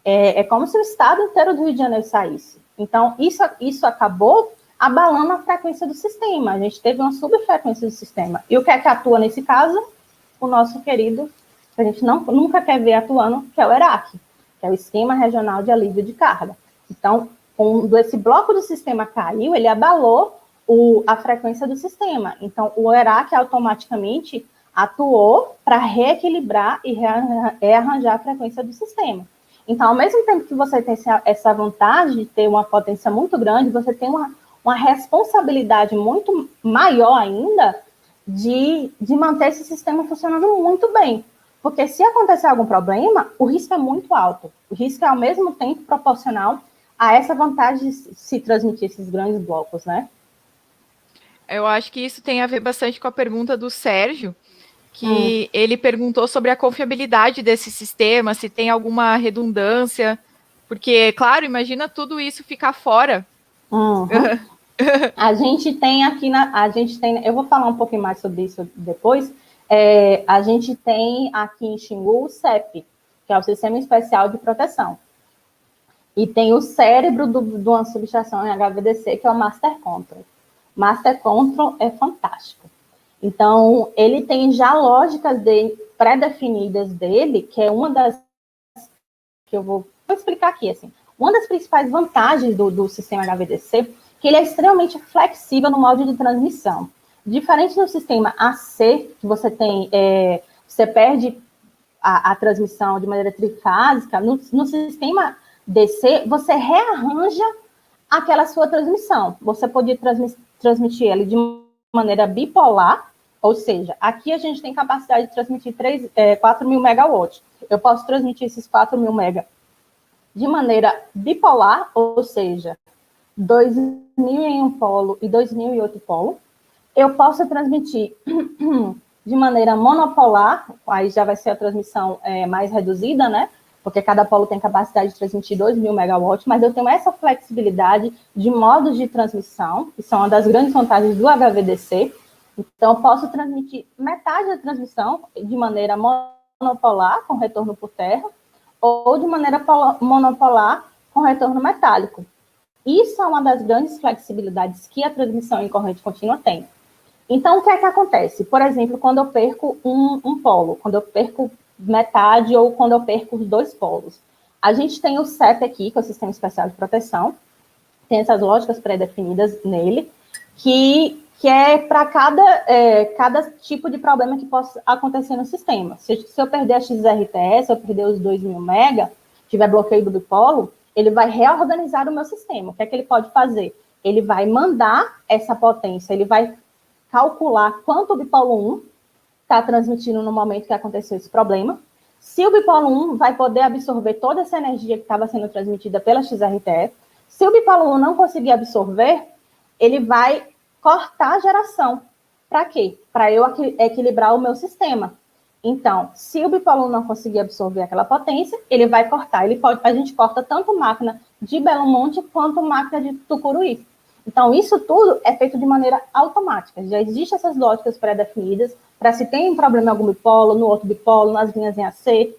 É como se o estado inteiro do Rio de Janeiro saísse. Então, isso acabou abalando a frequência do sistema. A gente teve uma subfrequência do sistema. E o que é que atua nesse caso? O nosso querido, que a gente nunca quer ver atuando, que é o ERAC, que é o Esquema Regional de Alívio de Carga. Então, quando esse bloco do sistema caiu, ele abalou a frequência do sistema. Então, o ERAC automaticamente atuou para reequilibrar e rearranjar a frequência do sistema. Então, ao mesmo tempo que você tem essa vantagem de ter uma potência muito grande, você tem uma responsabilidade muito maior ainda de manter esse sistema funcionando muito bem. Porque se acontecer algum problema, o risco é muito alto. O risco é, ao mesmo tempo, proporcional a essa vantagem de se transmitir esses grandes blocos, né? Eu acho que isso tem a ver bastante com a pergunta do Sérgio, que ele perguntou sobre a confiabilidade desse sistema, se tem alguma redundância, porque, claro, imagina tudo isso ficar fora. Uhum. A gente tem aqui, eu vou falar um pouquinho mais sobre isso depois, a gente tem aqui em Xingu o CEP, que é o Sistema Especial de Proteção. E tem o cérebro de uma subestação em HVDC, que é o Master Control. Master Control é fantástico. Então, ele tem já lógicas pré-definidas dele, que é uma das que eu vou explicar aqui, assim. Uma das principais vantagens do sistema HVDC, que ele é extremamente flexível no modo de transmissão. Diferente do sistema AC, que você tem, você perde a transmissão de maneira trifásica, no sistema DC, você rearranja aquela sua transmissão. Você pode transmitir ele de maneira bipolar, ou seja, aqui a gente tem capacidade de transmitir 4.000 megawatts. Eu posso transmitir esses 4.000 mega de maneira bipolar, ou seja, 2.000 em um polo e 2.000 em outro polo. Eu posso transmitir de maneira monopolar, aí já vai ser a transmissão mais reduzida, né? Porque cada polo tem capacidade de transmitir 2.000 megawatts, mas eu tenho essa flexibilidade de modos de transmissão, que são uma das grandes vantagens do HVDC. Então, eu posso transmitir metade da transmissão de maneira monopolar, com retorno por terra, ou de maneira monopolar, com retorno metálico. Isso é uma das grandes flexibilidades que a transmissão em corrente contínua tem. Então, o que é que acontece? Por exemplo, quando eu perco um polo, quando eu perco metade ou quando eu perco os dois polos. A gente tem o CEP aqui, que é o Sistema Especial de Proteção, tem essas lógicas pré-definidas nele, que é para cada tipo de problema que possa acontecer no sistema. Se eu perder a XRTS, se eu perder os 2.000 mega, tiver bloqueio do bipolo, ele vai reorganizar o meu sistema. O que é que ele pode fazer? Ele vai mandar essa potência, ele vai calcular quanto o bipolo 1 está transmitindo no momento que aconteceu esse problema. Se o bipolo 1 vai poder absorver toda essa energia que estava sendo transmitida pela XRTE, se o bipolo 1 não conseguir absorver, ele vai cortar a geração. Para quê? Para eu equilibrar o meu sistema. Então, se o bipolo 1 não conseguir absorver aquela potência, ele vai cortar. A gente corta tanto máquina de Belo Monte quanto máquina de Tucuruí. Então, isso tudo é feito de maneira automática. Já existem essas lógicas pré-definidas para se tem um problema em algum bipolo, no outro bipolo, nas linhas em AC,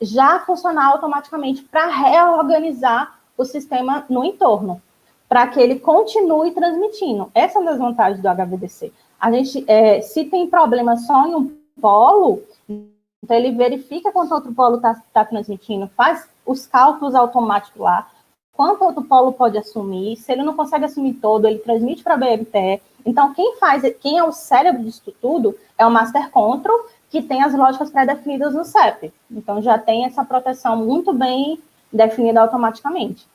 já funcionar automaticamente para reorganizar o sistema no entorno, para que ele continue transmitindo. Essa é uma das vantagens do HVDC. A gente, se tem problema só em um polo, então ele verifica quanto outro polo está transmitindo, faz os cálculos automáticos lá, quanto outro polo pode assumir, se ele não consegue assumir todo, ele transmite para a BMTE. Então, quem é o cérebro disso tudo é o Master Control, que tem as lógicas pré-definidas no CEP. Então, já tem essa proteção muito bem definida automaticamente.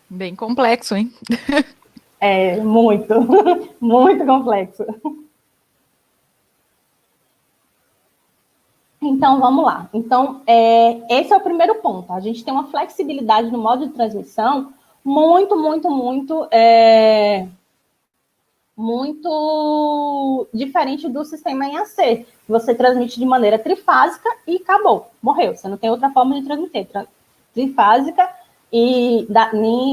Bem complexo, hein? Muito, muito complexo. Então, vamos lá. Então, esse é o primeiro ponto. A gente tem uma flexibilidade no modo de transmissão muito, muito, muito diferente do sistema em AC. Você transmite de maneira trifásica e acabou, morreu. Você não tem outra forma de transmitir. Trifásica e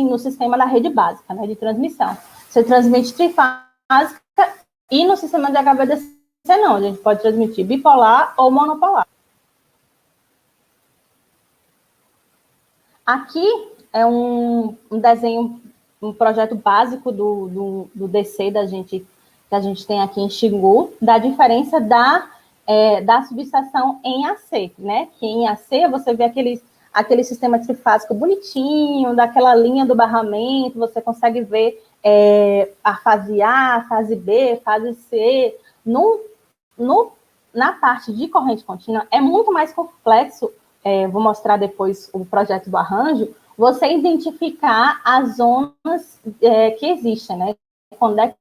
no sistema da rede básica, né, de transmissão. Você transmite trifásica e no sistema de HVDC não, a gente pode transmitir bipolar ou monopolar. Aqui é um desenho, um projeto básico do DC que a gente tem aqui em Xingu, da diferença da subestação em AC, né? Que em AC você vê aquele sistema trifásico bonitinho, daquela linha do barramento, você consegue ver a fase A, a fase B, a fase C. Na parte de corrente contínua, é muito mais complexo, vou mostrar depois o projeto do arranjo, você identificar as zonas que existem, né? Quando é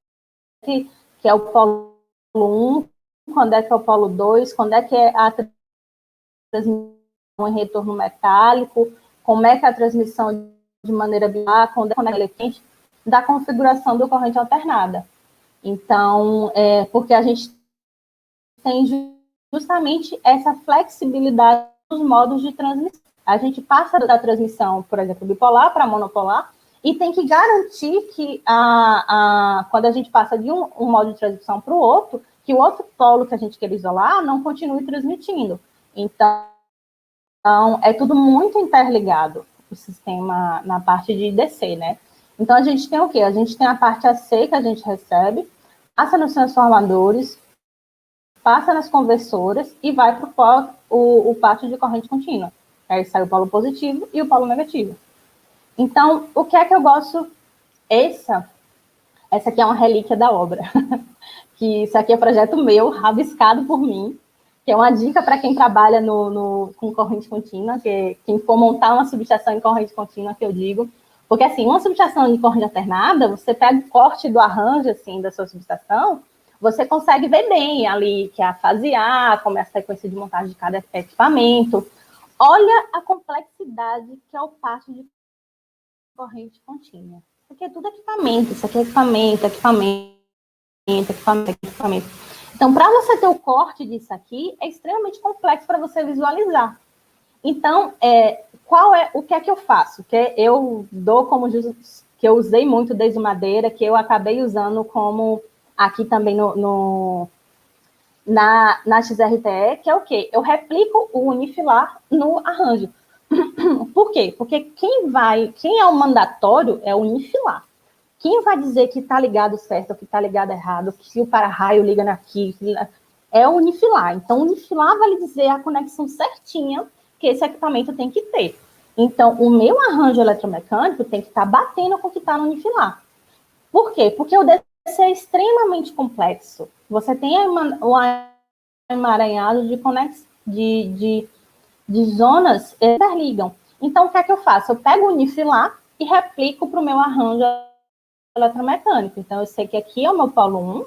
que é o polo 1, quando é que é o polo 2, quando é que é a transmissão em retorno metálico, como é que é a transmissão de maneira bipolar, quando é que é quente, da configuração do corrente alternada. Então, porque a gente tem justamente essa flexibilidade dos modos de transmissão. A gente passa da transmissão, por exemplo, bipolar para monopolar, e tem que garantir que, quando a gente passa de um modo de transmissão para o outro, que o outro polo que a gente quer isolar não continue transmitindo. Então, é tudo muito interligado, o sistema na parte de DC, né? Então, a gente tem o quê? A gente tem a parte AC que a gente recebe, passa nos transformadores, passa nas conversoras e vai para o pátio de corrente contínua. Aí sai o polo positivo e o polo negativo. Então, o que é que eu gosto? Essa aqui é uma relíquia da obra. Que isso aqui é projeto meu, rabiscado por mim, que é uma dica para quem trabalha com corrente contínua, que quem for montar uma subestação em corrente contínua, que eu digo. Porque, assim, uma subestação de corrente alternada, você pega o corte do arranjo, assim, da sua subestação, você consegue ver bem ali, que é a fase A, como é a sequência de montagem de cada equipamento. Olha a complexidade que é o pátio de corrente contínua. Isso aqui é tudo equipamento, isso aqui é equipamento. Então, para você ter o corte disso aqui, é extremamente complexo para você visualizar. Então, o que é que eu faço? Que eu dou como que eu usei muito desde madeira, que eu acabei usando como aqui também na XRTE, que é o quê? Eu replico o unifilar no arranjo. Por quê? Porque quem é o mandatório é o unifilar. Quem vai dizer que está ligado certo ou que está ligado errado, que o para-raio liga aqui, é o unifilar. Então, o unifilar vai lhe dizer a conexão certinha que esse equipamento tem que ter. Então, o meu arranjo eletromecânico tem que estar batendo com o que está no unifilar. Por quê? Porque o DC é extremamente complexo. Você tem um emaranhado de zonas que interligam. Então, o que é que eu faço? Eu pego o unifilar e replico para o meu arranjo eletromecânico. Então, eu sei que aqui é o meu polo 1,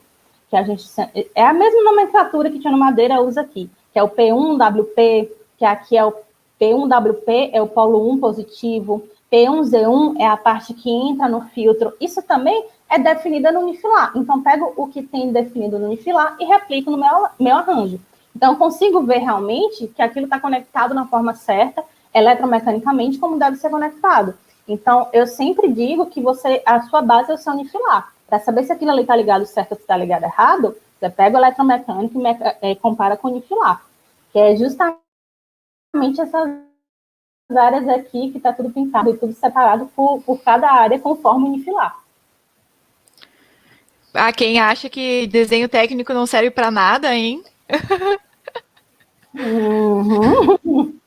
que a gente é a mesma nomenclatura que tinha no Madeira, usa aqui, que é o P1WP, que aqui é o P1WP, é o polo 1 positivo, P1Z1 é a parte que entra no filtro. Isso também é definida no unifilar. Então, pego o que tem definido no unifilar e replico no meu arranjo. Então, eu consigo ver realmente que aquilo está conectado na forma certa, eletromecanicamente, como deve ser conectado. Então, eu sempre digo que a sua base é o seu unifilar. Para saber se aquilo ali está ligado certo ou se está ligado errado, você pega o eletromecânico e compara com o unifilar, que é justamente essas áreas aqui que está tudo pintado e tudo separado por cada área conforme o unifilar. Quem acha que desenho técnico não serve para nada, hein? Uhum.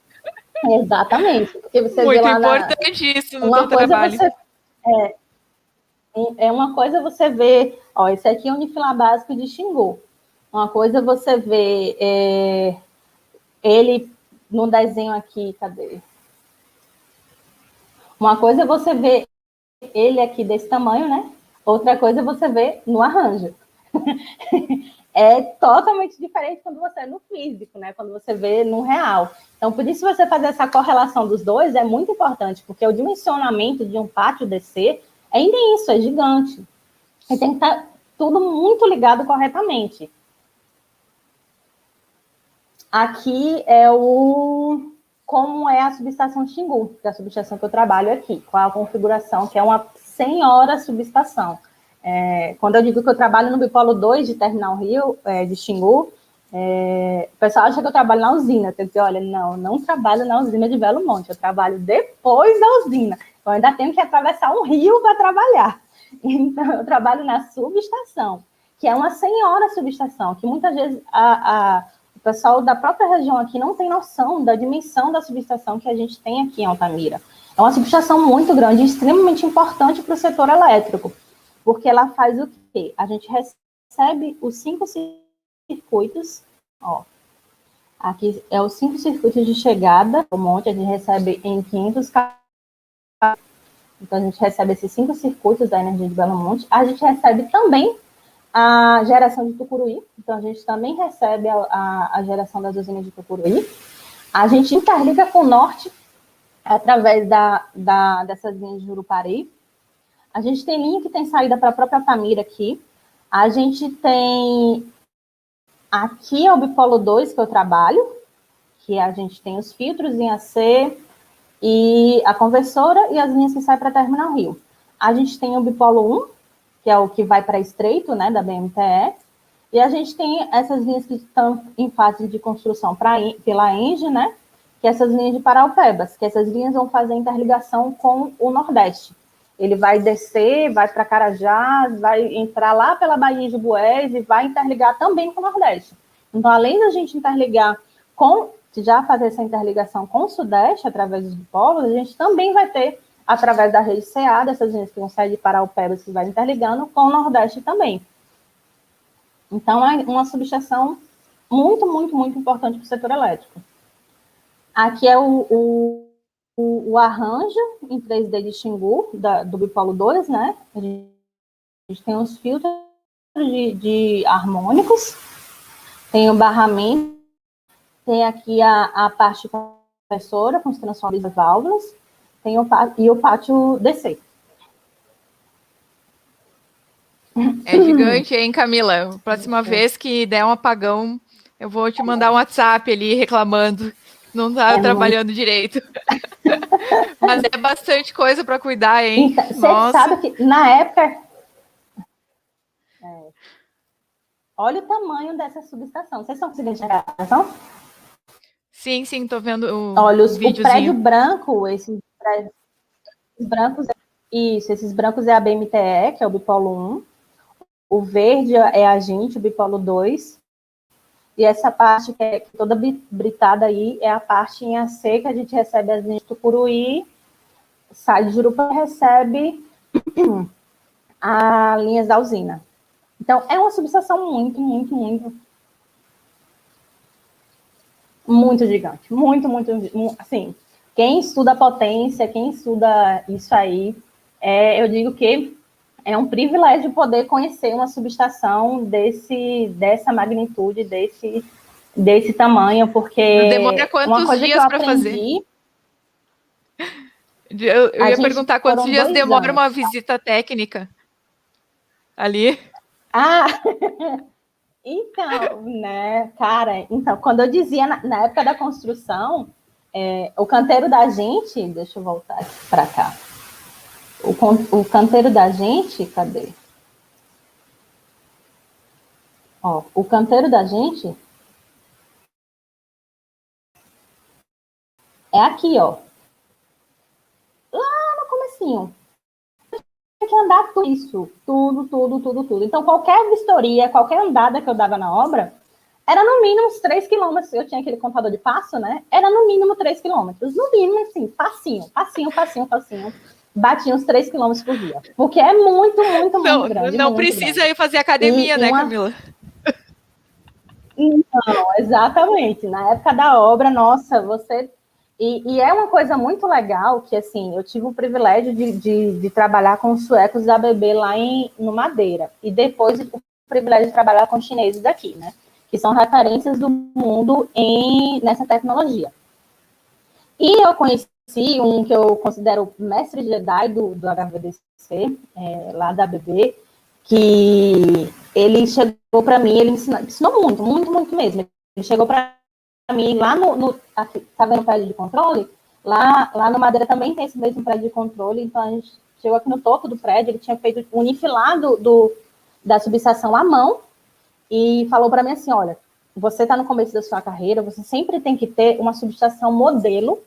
Exatamente. Porque você muito vê lá importante isso no teu trabalho. Uma coisa você vê, esse aqui é o unifilar básico de Xingu. Uma coisa você vê ele no desenho aqui, cadê? Uma coisa você vê ele aqui desse tamanho, né? Outra coisa você vê no arranjo. É totalmente diferente quando você é no físico, né? Quando você vê no real. Então, por isso você fazer essa correlação dos dois é muito importante, porque o dimensionamento de um pátio DC é imenso, é gigante. E tem que estar tudo muito ligado corretamente. Aqui é como é a subestação Xingu, que é a subestação que eu trabalho aqui, com a configuração, que é uma senhora subestação. Quando eu digo que eu trabalho no bipolo 2 de Terminal Rio, de Xingu, o pessoal acha que eu trabalho na usina. Eu digo, olha, não trabalho na usina de Belo Monte, eu trabalho depois da usina. Eu ainda tenho que atravessar um rio para trabalhar. Então, eu trabalho na subestação, que é uma senhora subestação, que muitas vezes o pessoal da própria região aqui não tem noção da dimensão da subestação que a gente tem aqui em Altamira. É uma subestação muito grande, extremamente importante para o setor elétrico, porque ela faz o quê? A gente recebe os 5 circuitos, ó, aqui é os 5 circuitos de chegada do monte, a gente recebe em 500 kV. Então, a gente recebe esses 5 circuitos da energia de Belo Monte. A gente recebe também a geração de Tucuruí. Então, a gente também recebe a geração das usinas de Tucuruí. A gente interliga com o norte através dessas linhas de Jurupari. A gente tem linha que tem saída para a própria Altamira aqui. A gente tem... Aqui é o Bipolo 2 que eu trabalho, que a gente tem os filtros em AC e a conversora e as linhas que saem para Terminal Rio. A gente tem o Bipolo 1, que é o que vai para Estreito, né, da BMTE, e a gente tem essas linhas que estão em fase de construção pela ENGIE, né, que é essas linhas de Paraupebas, que essas linhas vão fazer interligação com o Nordeste. Ele vai descer, vai para Carajás, vai entrar lá pela Baía de Bués e vai interligar também com o Nordeste. Então, além da gente interligar já fazer essa interligação com o Sudeste, através dos polos, a gente também vai ter, através da rede CA, dessas linhas que vão sair de Paraupebas, que vai interligando, com o Nordeste também. Então, é uma subestação muito, muito, muito importante para o setor elétrico. Aqui é o arranjo em 3D de Xingu, do Bipolo 2, né? A gente tem os filtros de harmônicos, tem o barramento, tem aqui a parte compressora com os transformadores das válvulas, tem o pátio DC. É gigante, hein, Camila? Próxima vez que der um apagão, eu vou te mandar um WhatsApp ali reclamando. Não tá trabalhando direito. Mas é bastante coisa para cuidar, hein? Então, você sabe que na época... Olha o tamanho dessa subestação. Vocês estão conseguindo enxergar a subestação? Sim, sim, tô vendo Olha, o prédio branco, esses prédios brancos, esses brancos é a BMTE, que é o Bipolo 1. O verde é a gente, o Bipolo 2. E essa parte que é toda britada aí é a parte em AC, que a gente recebe as linhas de Tucuruí, sai de Jurupá e recebe as linhas da usina. Então, é uma subestação muito, muito, muito, muito gigante. Muito, muito, assim, quem estuda potência, quem estuda isso aí, eu digo que é um privilégio poder conhecer uma subestação dessa magnitude, desse tamanho, porque demora quantos dias para fazer? Eu ia perguntar quantos dias demora uma visita técnica ali. Ah, então, né, cara, então, quando eu dizia na época da construção, o canteiro da gente, deixa eu voltar aqui para cá, o canteiro da gente, cadê? Ó, o canteiro da gente é aqui, ó, lá no comecinho. Tem que andar tudo isso, tudo. Então, qualquer vistoria, qualquer andada que eu dava na obra, era no mínimo uns 3 quilômetros. Eu tinha aquele contador de passo, né? Era no mínimo 3 quilômetros. No mínimo, assim, passinho. Batia uns 3 quilômetros por dia. Porque é muito, muito, muito grande. Não precisa ir fazer academia, né, Camila? Não, exatamente. Na época da obra, nossa, você... E é uma coisa muito legal que, assim, eu tive o privilégio de trabalhar com os suecos da ABB lá no Madeira. E depois o privilégio de trabalhar com os chineses daqui, né? Que são referências do mundo nessa tecnologia. E eu conheci um que eu considero mestre Jedi do HVDC, lá da ABB, que ele chegou para mim, ele me ensinou muito, muito, muito mesmo. Ele chegou para mim lá aqui, tá vendo o prédio de controle? Lá no Madeira também tem esse mesmo prédio de controle, então a gente chegou aqui no topo do prédio, ele tinha feito o unifilado da subestação à mão e falou para mim assim, olha, você está no começo da sua carreira, você sempre tem que ter uma subestação modelo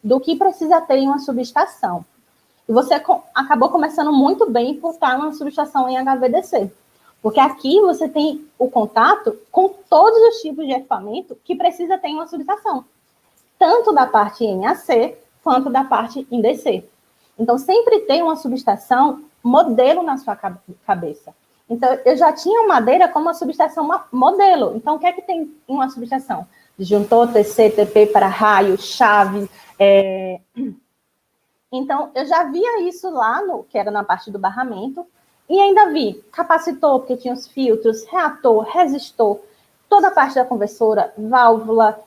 do que precisa ter em uma subestação. E você acabou começando muito bem por estar numa subestação em HVDC, Porque aqui você tem o contato com todos os tipos de equipamento que precisa ter uma subestação, tanto da parte em AC quanto da parte em DC. Então, sempre tem uma subestação modelo na sua cabeça. Então, eu já tinha madeira como uma subestação modelo. Então, o que é que tem em uma subestação? Disjuntor, TC, TP para raio, chave. Então, eu já via isso lá, que era na parte do barramento, e ainda vi capacitor, porque tinha os filtros, reator, resistor, toda a parte da conversora, válvula,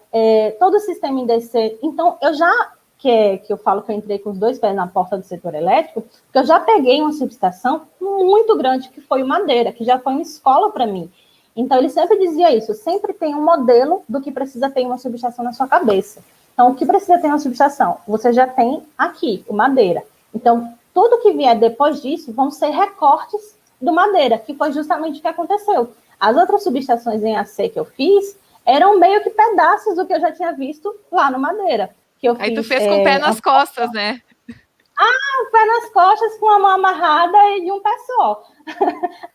todo o sistema em DC. Então, eu já, que eu falo que eu entrei com os 2 pés na porta do setor elétrico, porque eu já peguei uma subestação muito grande, que foi o Madeira, que já foi uma escola para mim. Então, ele sempre dizia isso, sempre tem um modelo do que precisa ter uma subestação na sua cabeça. Então, o que precisa ter uma subestação? Você já tem aqui, o Madeira. Então, tudo que vier depois disso vão ser recortes do Madeira, que foi justamente o que aconteceu. As outras subestações em AC que eu fiz eram meio que pedaços do que eu já tinha visto lá no Madeira. Que eu Aí fiz, tu fez com o pé nas costas, né? O pé nas costas, com a mão amarrada e de um pé só.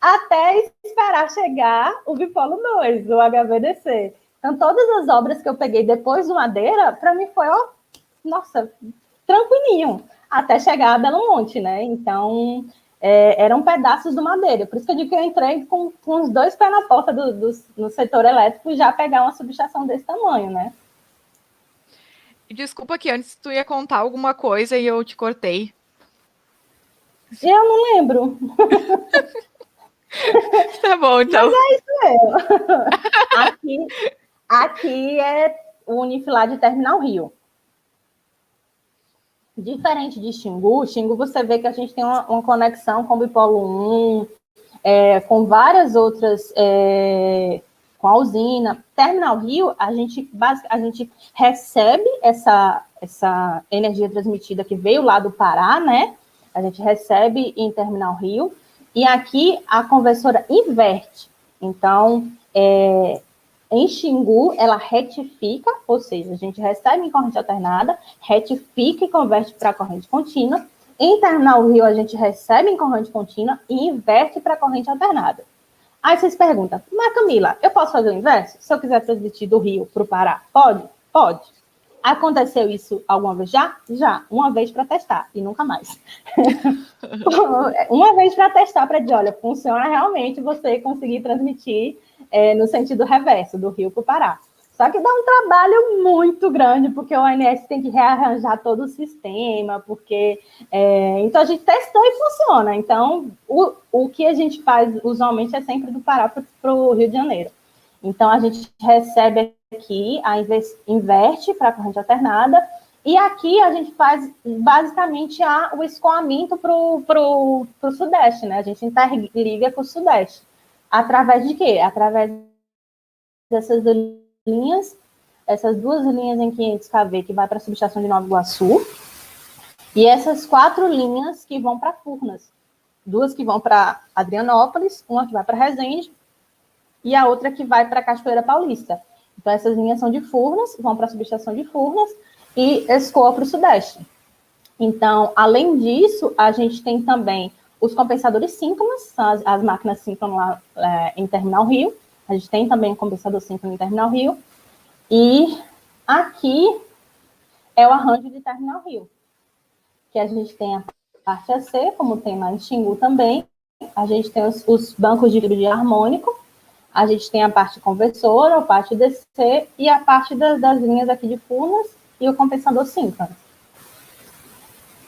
Até esperar chegar o Bipolo 2, o HVDC. Então, todas as obras que eu peguei depois do Madeira, para mim foi, nossa, tranquilinho, até chegar a Belo Monte, né? Então, eram pedaços do Madeira. Por isso que eu digo que eu entrei com os 2 pés na porta no setor elétrico, já pegar uma subestação desse tamanho, né? Desculpa que antes tu ia contar alguma coisa e eu te cortei. Eu não lembro. Tá bom, então. Mas é isso mesmo. Aqui é o Unifilá de Terminal Rio. Diferente de Xingu você vê que a gente tem uma conexão com o Bipolo 1, com várias outras, com a usina. Terminal Rio, a gente recebe essa energia transmitida que veio lá do Pará, né? A gente recebe em Terminal Rio, e aqui a conversora inverte. Então, em Xingu, ela retifica, ou seja, a gente recebe em corrente alternada, retifica e converte para corrente contínua. Em Terminal Rio, a gente recebe em corrente contínua e inverte para corrente alternada. Aí vocês perguntam, mas Camila, eu posso fazer o inverso? Se eu quiser transmitir do Rio para o Pará, pode? Pode. Aconteceu isso alguma vez já? Já. Uma vez para testar e nunca mais. Uma vez para testar, para dizer, olha, funciona realmente você conseguir transmitir no sentido reverso, do Rio para o Pará. Só que dá um trabalho muito grande, porque o ONS tem que rearranjar todo o sistema, porque... então, a gente testou e funciona. Então, o que a gente faz, usualmente, é sempre do Pará para o Rio de Janeiro. Então, a gente recebe aqui, inverte para a corrente alternada, e aqui a gente faz, basicamente, o escoamento para o Sudeste, né? A gente interliga com o Sudeste. Através de quê? Através dessas linhas, essas 2 linhas em 500 kV que vai para a subestação de Nova Iguaçu, e essas 4 linhas que vão para Furnas. 2 que vão para Adrianópolis, uma que vai para Resende, e a outra que vai para Cachoeira Paulista. Então, essas linhas são de Furnas, vão para a subestação de Furnas e escoa para o Sudeste. Então, além disso, a gente tem também os compensadores síncronos, são as máquinas síncronas lá em Terminal Rio. A gente tem também um compensador síncrono em Terminal Rio. E aqui é o arranjo de Terminal Rio, que a gente tem a parte AC, como tem lá em Xingu também. A gente tem os bancos de harmônico. A gente tem a parte conversora, a parte DC e a parte das linhas aqui de Furnas e o compensador síncrono.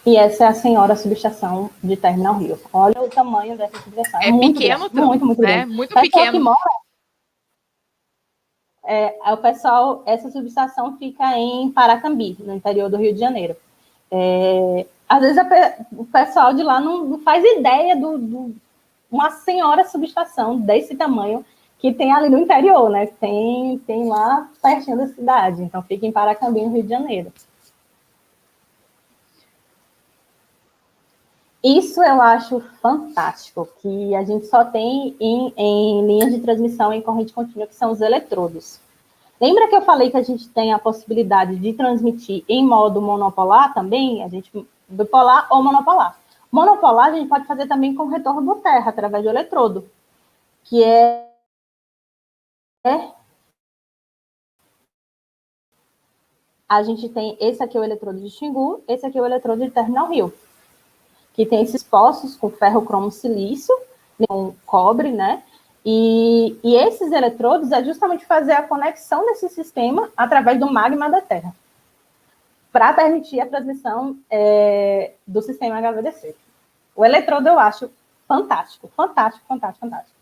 E essa é a senhora subestação de Terminal Rio. Olha o tamanho dessa subestação. É muito pequeno, grande, muito grande. Muito pequeno. Que mora, o pessoal, essa subestação fica em Paracambi, no interior do Rio de Janeiro. Às vezes o pessoal de lá não faz ideia de uma senhora subestação desse tamanho que tem ali no interior, né? Tem lá pertinho da cidade. Então, fica em Paracambi, no Rio de Janeiro. Isso eu acho fantástico, que a gente só tem em linhas de transmissão em corrente contínua, que são os eletrodos. Lembra que eu falei que a gente tem a possibilidade de transmitir em modo monopolar também? A gente, bipolar ou monopolar. Monopolar a gente pode fazer também com retorno do terra, através do eletrodo. que a gente tem, esse aqui é o eletrodo de Xingu, esse aqui é o eletrodo de Terminal Rio, que tem esses poços com ferro, cromo, silício, com cobre, né? E esses eletrodos é justamente fazer a conexão desse sistema através do magma da Terra, para permitir a transmissão do sistema HVDC. O eletrodo eu acho fantástico, fantástico, fantástico, fantástico.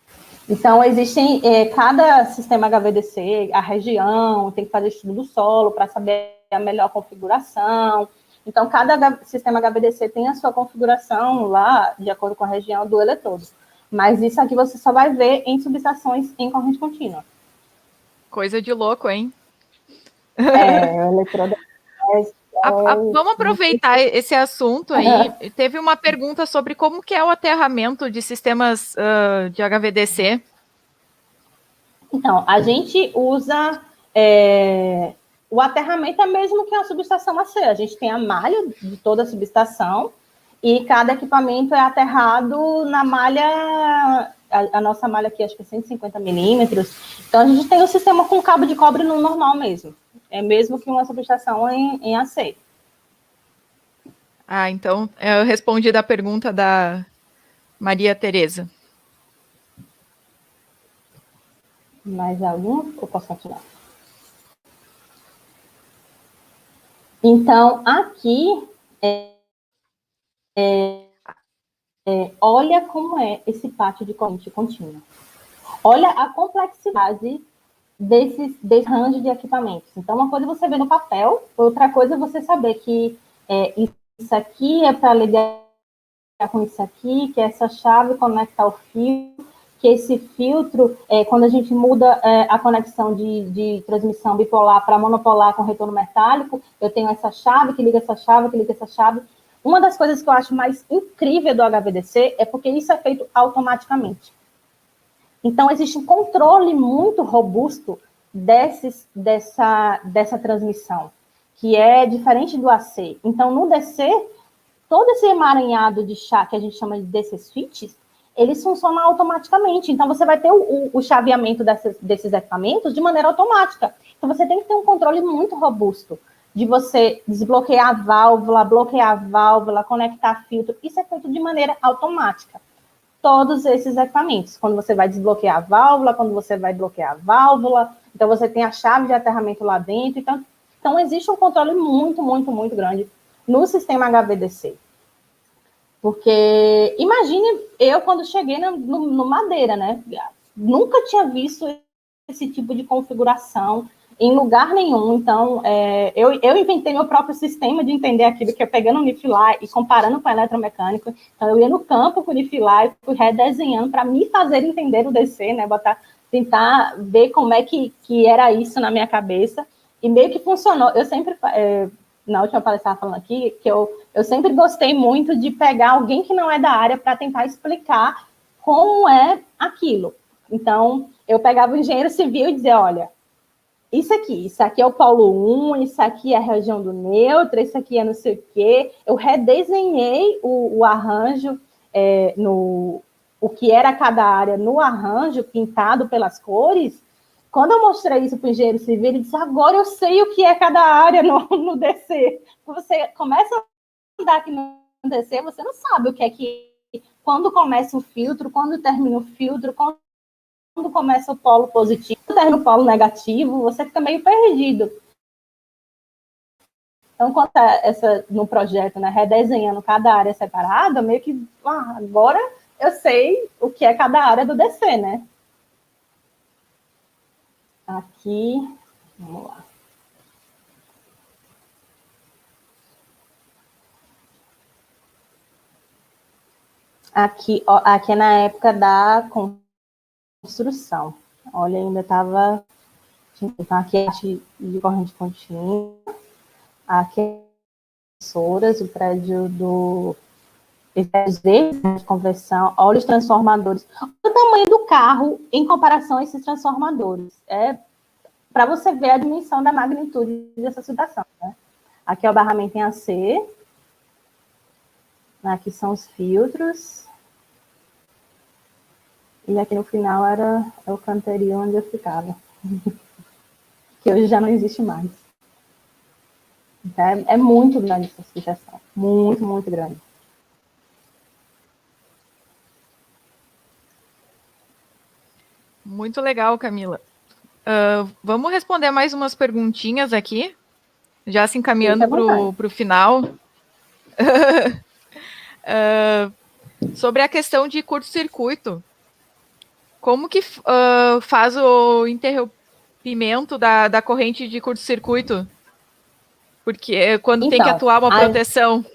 Então, existem, cada sistema HVDC, a região, tem que fazer estudo do solo para saber a melhor configuração. Então, cada sistema HVDC tem a sua configuração lá, de acordo com a região do eletrodo. Mas isso aqui você só vai ver em subestações em corrente contínua. Coisa de louco, hein? O eletrodo vamos aproveitar esse assunto aí. Teve uma pergunta sobre como que é o aterramento de sistemas de HVDC. Então, a gente usa o aterramento é mesmo que a subestação AC. A gente tem a malha de toda a subestação e cada equipamento é aterrado na malha, a nossa malha aqui acho que é 150 milímetros. Então, a gente tem um sistema com cabo de cobre no normal mesmo. É mesmo que uma subestação em AC. Ah, então eu respondi da pergunta da Maria Tereza. Mais algum? Eu posso continuar? Então, aqui, olha como é esse pátio de corrente contínua. Olha a complexidade desse range de equipamentos. Então, uma coisa é você ver no papel, outra coisa é você saber que isso aqui é para ligar com isso aqui, que essa chave conecta ao fio, que esse filtro, quando a gente muda a conexão de transmissão bipolar para monopolar com retorno metálico, eu tenho essa chave que liga essa chave, que liga essa chave. Uma das coisas que eu acho mais incrível do HVDC é porque isso é feito automaticamente. Então, existe um controle muito robusto dessa transmissão, que é diferente do AC. Então, no DC, todo esse emaranhado de chave, que a gente chama de DC switches, eles funcionam automaticamente. Então, você vai ter o chaveamento desses equipamentos de maneira automática. Então, você tem que ter um controle muito robusto de você desbloquear a válvula, conectar filtro. Isso é feito de maneira automática. Todos esses equipamentos. Quando você vai desbloquear a válvula, quando você vai bloquear a válvula, então você tem a chave de aterramento lá dentro. Então existe um controle muito, muito, muito grande no sistema HVDC. Porque, imagine eu quando cheguei no Madeira, né? Nunca tinha visto esse tipo de configuração em lugar nenhum. Então, eu inventei meu próprio sistema de entender aquilo, que é pegando o Unifilar e comparando com a eletromecânica. Então, eu ia no campo com o Unifilar e fui redesenhando para me fazer entender o DC, né? Tentar ver como é que era isso na minha cabeça. E meio que funcionou. Eu sempre, na última palestra, falando aqui, que eu sempre gostei muito de pegar alguém que não é da área para tentar explicar como é aquilo. Então, eu pegava o engenheiro civil e dizia, olha, isso aqui é o polo 1, isso aqui é a região do neutro, isso aqui é não sei o quê. Eu redesenhei o arranjo, o que era cada área no arranjo, pintado pelas cores. Quando eu mostrei isso para o engenheiro civil, ele disse, agora eu sei o que é cada área no DC. Você começa a andar aqui no DC, você não sabe o que é que... Quando começa o filtro, quando termina o filtro, quando começa o polo positivo, termina o polo negativo, você fica meio perdido. Então, quando no projeto, né, redesenhando cada área separada, meio que, agora eu sei o que é cada área do DC, né? Aqui, vamos lá. Aqui é na época da construção. Olha, ainda estava... Então, aqui é de corrente contínua. Aqui é o prédio do... de conversão. Olha os transformadores. O tamanho do carro em comparação a esses transformadores. Para você ver a dimensão da magnitude dessa situação. Né? Aqui é o barramento em AC. Aqui são os filtros. E aqui no final era o canteiro onde eu ficava. Que hoje já não existe mais. Então, é muito grande essa subestação. Muito, muito grande. Muito legal, Camila. Vamos responder mais umas perguntinhas aqui, já se encaminhando para o final. Sobre a questão de curto-circuito. Como que faz o interrompimento da corrente de curto-circuito? Porque quando tem que atuar uma proteção.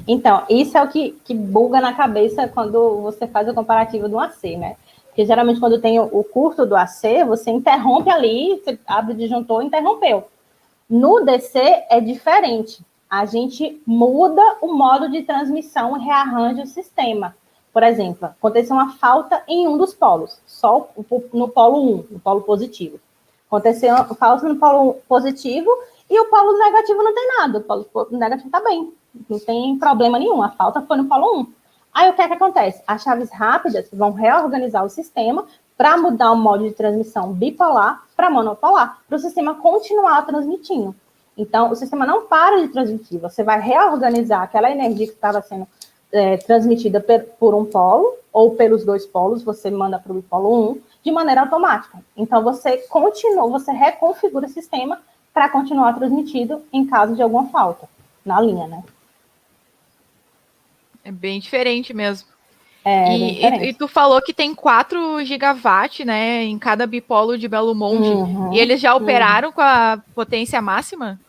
Então, isso é o que buga na cabeça quando você faz o comparativo do AC, né? Porque geralmente quando tem o curto do AC, você interrompe ali, você abre o disjuntor e interrompeu. No DC é diferente. A gente muda o modo de transmissão e rearranja o sistema. Por exemplo, aconteceu uma falta em um dos polos, só no polo 1, no polo positivo. Aconteceu uma falta no polo positivo e o polo negativo não tem nada. O polo negativo está bem, não tem problema nenhum. A falta foi no polo 1. Aí o que é que acontece? As chaves rápidas vão reorganizar o sistema para mudar o modo de transmissão bipolar para monopolar, para o sistema continuar transmitindo. Então, o sistema não para de transmitir, você vai reorganizar aquela energia que estava sendo transmitida por um polo, ou pelos dois polos, você manda para o polo 1, de maneira automática. Então, você reconfigura o sistema para continuar transmitido em caso de alguma falta na linha, né? É bem diferente mesmo. E tu falou que tem 4 gigawatts, né, em cada bipolo de Belo Monte. E eles já operaram com a potência máxima?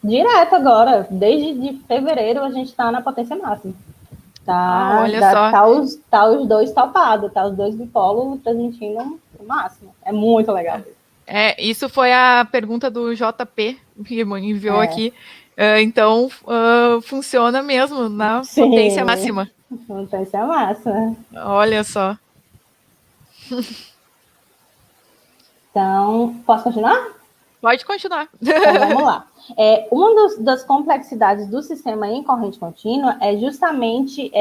Direto agora. Desde fevereiro a gente está na potência máxima. Olha só. Tá os dois topados, tá os dois bipolos transmitindo o máximo. É muito legal. Isso foi a pergunta do JP, que enviou aqui. Então, funciona mesmo na potência máxima. Potência máxima. Olha só. Então, posso continuar? Pode continuar. Então, vamos lá. Uma das complexidades do sistema em corrente contínua é justamente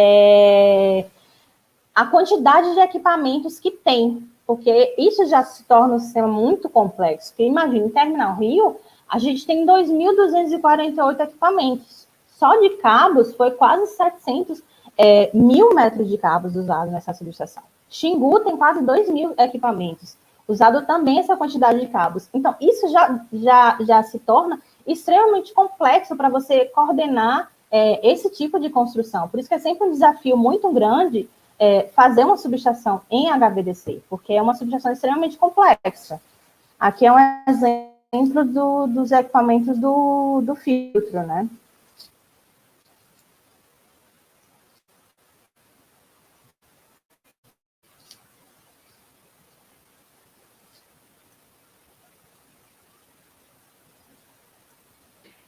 a quantidade de equipamentos que tem, porque isso já se torna um sistema muito complexo. Porque imagina, em Terminal Rio, a gente tem 2.248 equipamentos. Só de cabos foi quase 700 mil metros de cabos usados nessa subestação. Xingu tem quase 2.000 equipamentos. Usado também essa quantidade de cabos. Então, isso já se torna extremamente complexo para você coordenar esse tipo de construção. Por isso que é sempre um desafio muito grande fazer uma subestação em HVDC, porque é uma subestação extremamente complexa. Aqui é um exemplo dos equipamentos do filtro, né?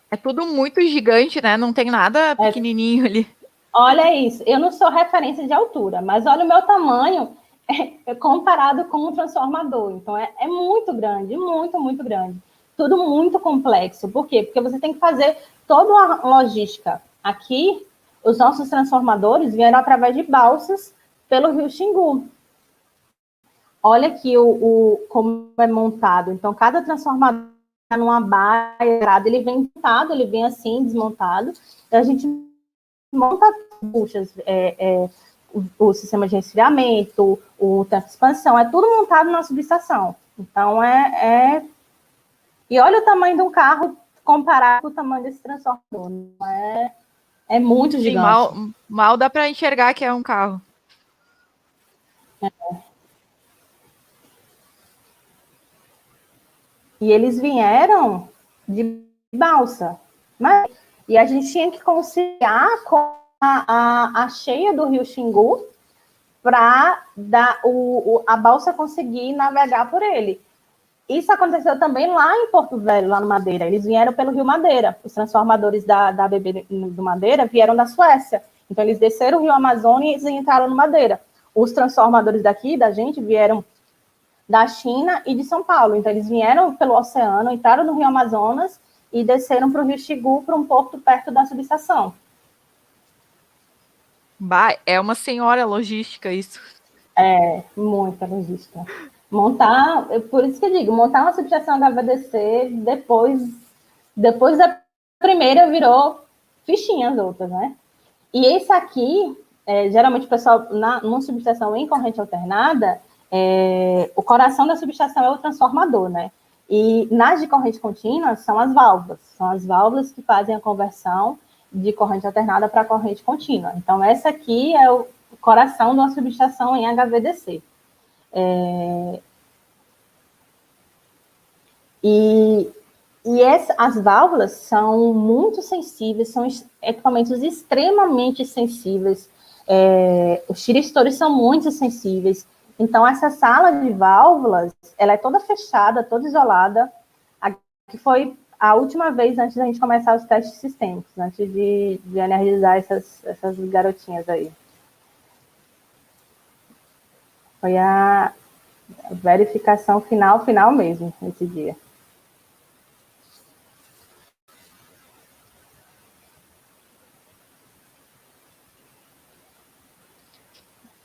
É tudo muito gigante, né? Não tem nada pequenininho ali. Olha isso, eu não sou referência de altura, mas olha o meu tamanho comparado com um transformador. Então, é muito grande, muito, muito grande. Tudo muito complexo. Por quê? Porque você tem que fazer toda uma logística. Aqui, os nossos transformadores vieram através de balsas pelo rio Xingu. Olha aqui como é montado. Então, cada transformador está numa baia, ele vem montado, ele vem assim, desmontado. A gente monta buchas, o sistema de resfriamento, o tanque de expansão, é tudo montado na subestação. Então, E olha o tamanho de um carro comparado com o tamanho desse transformador. É muito gigante. Sim, mal dá para enxergar que é um carro. E eles vieram de balsa. E a gente tinha que conciliar com a cheia do rio Xingu para a balsa conseguir navegar por ele. Isso aconteceu também lá em Porto Velho, lá no Madeira. Eles vieram pelo rio Madeira. Os transformadores da ABB do Madeira vieram da Suécia. Então, eles desceram o rio Amazonas e entraram no Madeira. Os transformadores daqui, da gente, vieram da China e de São Paulo. Então, eles vieram pelo oceano, entraram no rio Amazonas e desceram para o rio Xingu, para um porto perto da subestação. Bah, é uma senhora logística isso. É, muita logística. Montar, por isso que eu digo, montar uma subestação HVDC depois da primeira virou fichinha as outras, né? E esse aqui, geralmente o pessoal, numa subestação em corrente alternada, o coração da subestação é o transformador, né? E nas de corrente contínua são as válvulas que fazem a conversão de corrente alternada para corrente contínua. Então, essa aqui é o coração de uma subestação em HVDC. E as válvulas são muito sensíveis, são equipamentos extremamente sensíveis. Os tiristores são muito sensíveis. Então, essa sala de válvulas, ela é toda fechada, toda isolada, que foi a última vez antes da gente começar os testes sistêmicos, antes de energizar essas garotinhas aí. Foi a verificação final mesmo, nesse dia.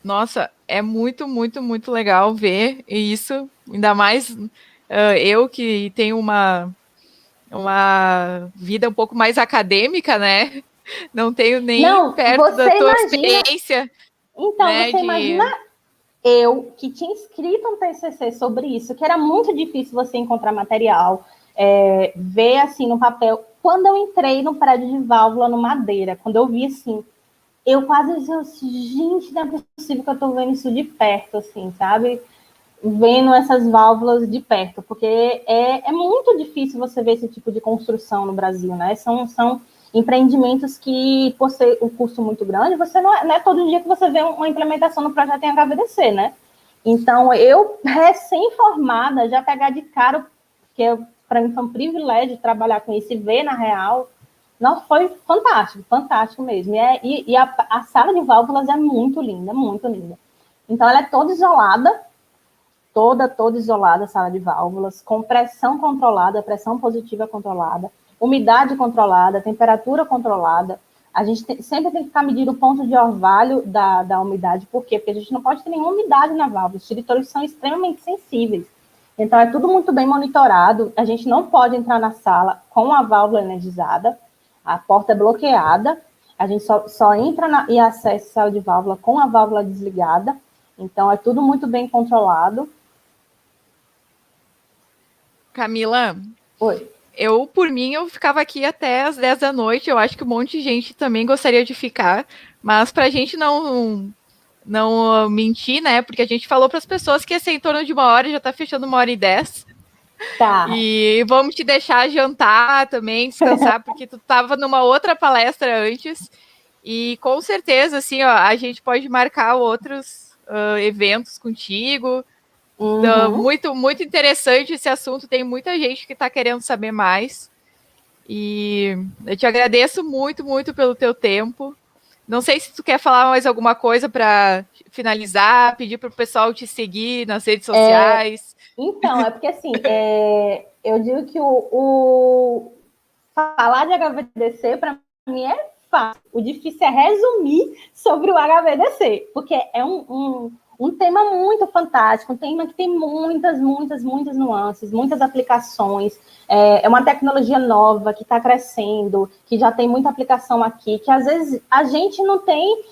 Nossa, é muito, muito, muito legal ver isso, ainda mais eu que tenho uma vida um pouco mais acadêmica, né? Não tenho nem Não, perto da você tua imagina. experiência, Então, né? você imagina eu que tinha escrito um TCC sobre isso, que era muito difícil você encontrar material, ver assim no papel. Quando eu entrei no prédio de válvula no Madeira, quando eu vi assim, eu quase disse assim, gente, não é possível que eu estou vendo isso de perto, assim, sabe? Vendo essas válvulas de perto, porque é muito difícil você ver esse tipo de construção no Brasil, né? São empreendimentos que, por ser um custo muito grande, você não é todo dia que você vê uma implementação no projeto em HVDC, né? Então, eu, recém-formada, já pegar de cara, porque para mim foi um privilégio trabalhar com isso e ver na real, não, foi fantástico, fantástico mesmo. E a sala de válvulas é muito linda, muito linda. Então, ela é toda isolada, toda isolada, a sala de válvulas, com pressão controlada, pressão positiva controlada, umidade controlada, temperatura controlada. A gente sempre tem que ficar medindo o ponto de orvalho da umidade. Por quê? Porque a gente não pode ter nenhuma umidade na válvula. Os diretores são extremamente sensíveis. Então, é tudo muito bem monitorado. A gente não pode entrar na sala com a válvula energizada. A porta é bloqueada. A gente só entra e acessa a sala de válvula com a válvula desligada. Então, é tudo muito bem controlado. Camila. Oi. Por mim, eu ficava aqui até as 10 da noite. Eu acho que um monte de gente também gostaria de ficar, mas para a gente não mentir, né? Porque a gente falou para as pessoas que ia ser em torno de 1 hora, já está fechando 1h10. Tá. E vamos te deixar jantar também, descansar, porque tu estava numa outra palestra antes. E com certeza, assim, ó, a gente pode marcar outros eventos contigo. Muito, muito interessante esse assunto. Tem muita gente que está querendo saber mais. E eu te agradeço muito, muito pelo teu tempo. Não sei se tu quer falar mais alguma coisa para finalizar, pedir para o pessoal te seguir nas redes sociais. Então, é porque assim, eu digo que o falar de HVDC para mim é fácil. O difícil é resumir sobre o HVDC, porque é um tema muito fantástico, um tema que tem muitas nuances, muitas aplicações. É uma tecnologia nova que está crescendo, que já tem muita aplicação aqui, que às vezes a gente não tem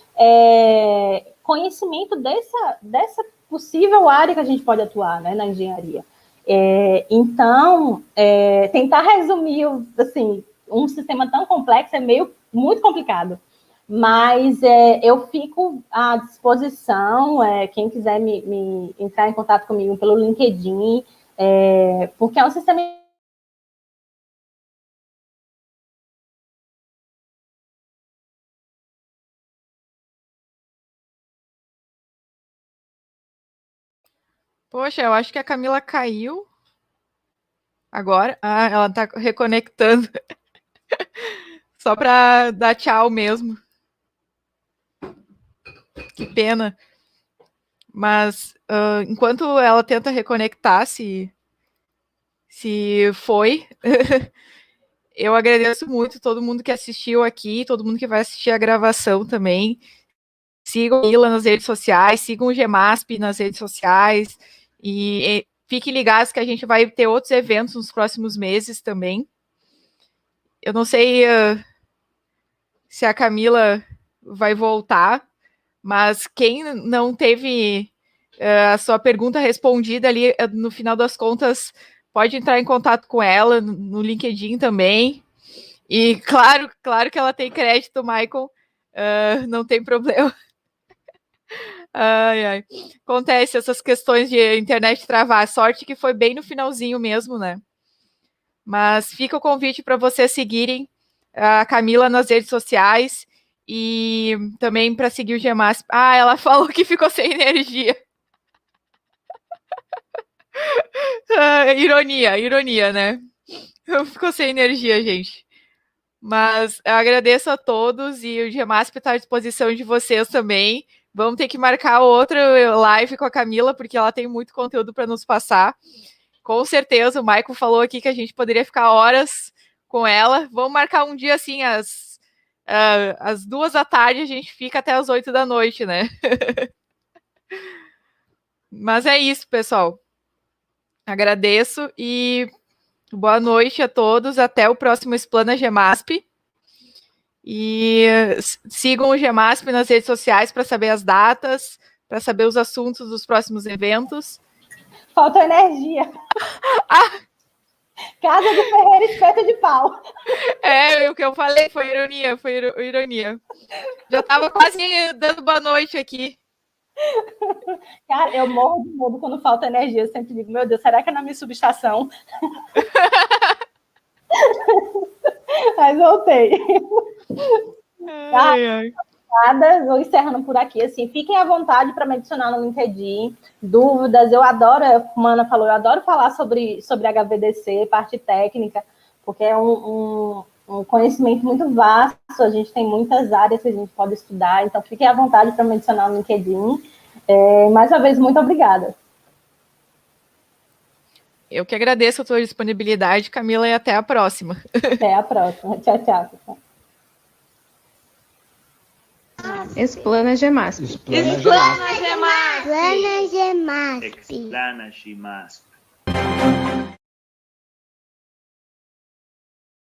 conhecimento dessa possível área que a gente pode atuar, né, na engenharia. Então, tentar resumir, assim, um sistema tão complexo é muito complicado. Mas eu fico à disposição, quem quiser me entrar em contato comigo pelo LinkedIn, porque é um sistema. Poxa, eu acho que a Camila caiu agora. Ah, ela está reconectando. Só para dar tchau mesmo. Que pena. Mas enquanto ela tenta reconectar, se foi, eu agradeço muito todo mundo que assistiu aqui, todo mundo que vai assistir a gravação também. sigam a Camila nas redes sociais, sigam o GEMASP nas redes sociais e fiquem ligados que a gente vai ter outros eventos nos próximos meses também. Eu não sei se a Camila vai voltar, mas quem não teve a sua pergunta respondida ali, no final das contas, pode entrar em contato com ela no LinkedIn também. E claro que ela tem crédito, Michael, não tem problema. Ai, ai. Acontece essas questões de internet travar. Sorte que foi bem no finalzinho mesmo, né? Mas fica o convite para vocês seguirem a Camila nas redes sociais e também para seguir o GEMASP. Ah, ela falou que ficou sem energia. Ironia, né? Ficou sem energia, gente. Mas eu agradeço a todos e o GEMASP está à disposição de vocês também. Vamos ter que marcar outra live com a Camila, porque ela tem muito conteúdo para nos passar. Com certeza, o Michael falou aqui que a gente poderia ficar horas com ela. Vamos marcar um dia assim, às 2 da tarde, a gente fica até as 8 da noite, né? Mas é isso, pessoal. Agradeço e boa noite a todos. Até o próximo Explana GEMASP. E sigam o GEMASP nas redes sociais para saber as datas, para saber os assuntos dos próximos eventos. Falta energia. Casa de Ferreira, espeto de pau. O que eu falei foi ironia. Já estava quase dando boa noite aqui. Cara, eu morro de medo quando falta energia. Eu sempre digo, meu Deus, será que é na minha subestação? Mas voltei. Ai. Vou encerrando por aqui. Assim, fiquem à vontade para me adicionar no LinkedIn. Dúvidas, eu adoro, como a Ana falou, eu adoro falar sobre HVDC, parte técnica, porque é um conhecimento muito vasto, a gente tem muitas áreas que a gente pode estudar, então fiquem à vontade para me adicionar no LinkedIn. Mais uma vez, muito obrigada. Eu que agradeço a tua disponibilidade, Camila, e até a próxima. Até a próxima. Tchau, tchau. Explana GEMASP. Explana GEMASP. Explana GEMASP. Explana GEMASP.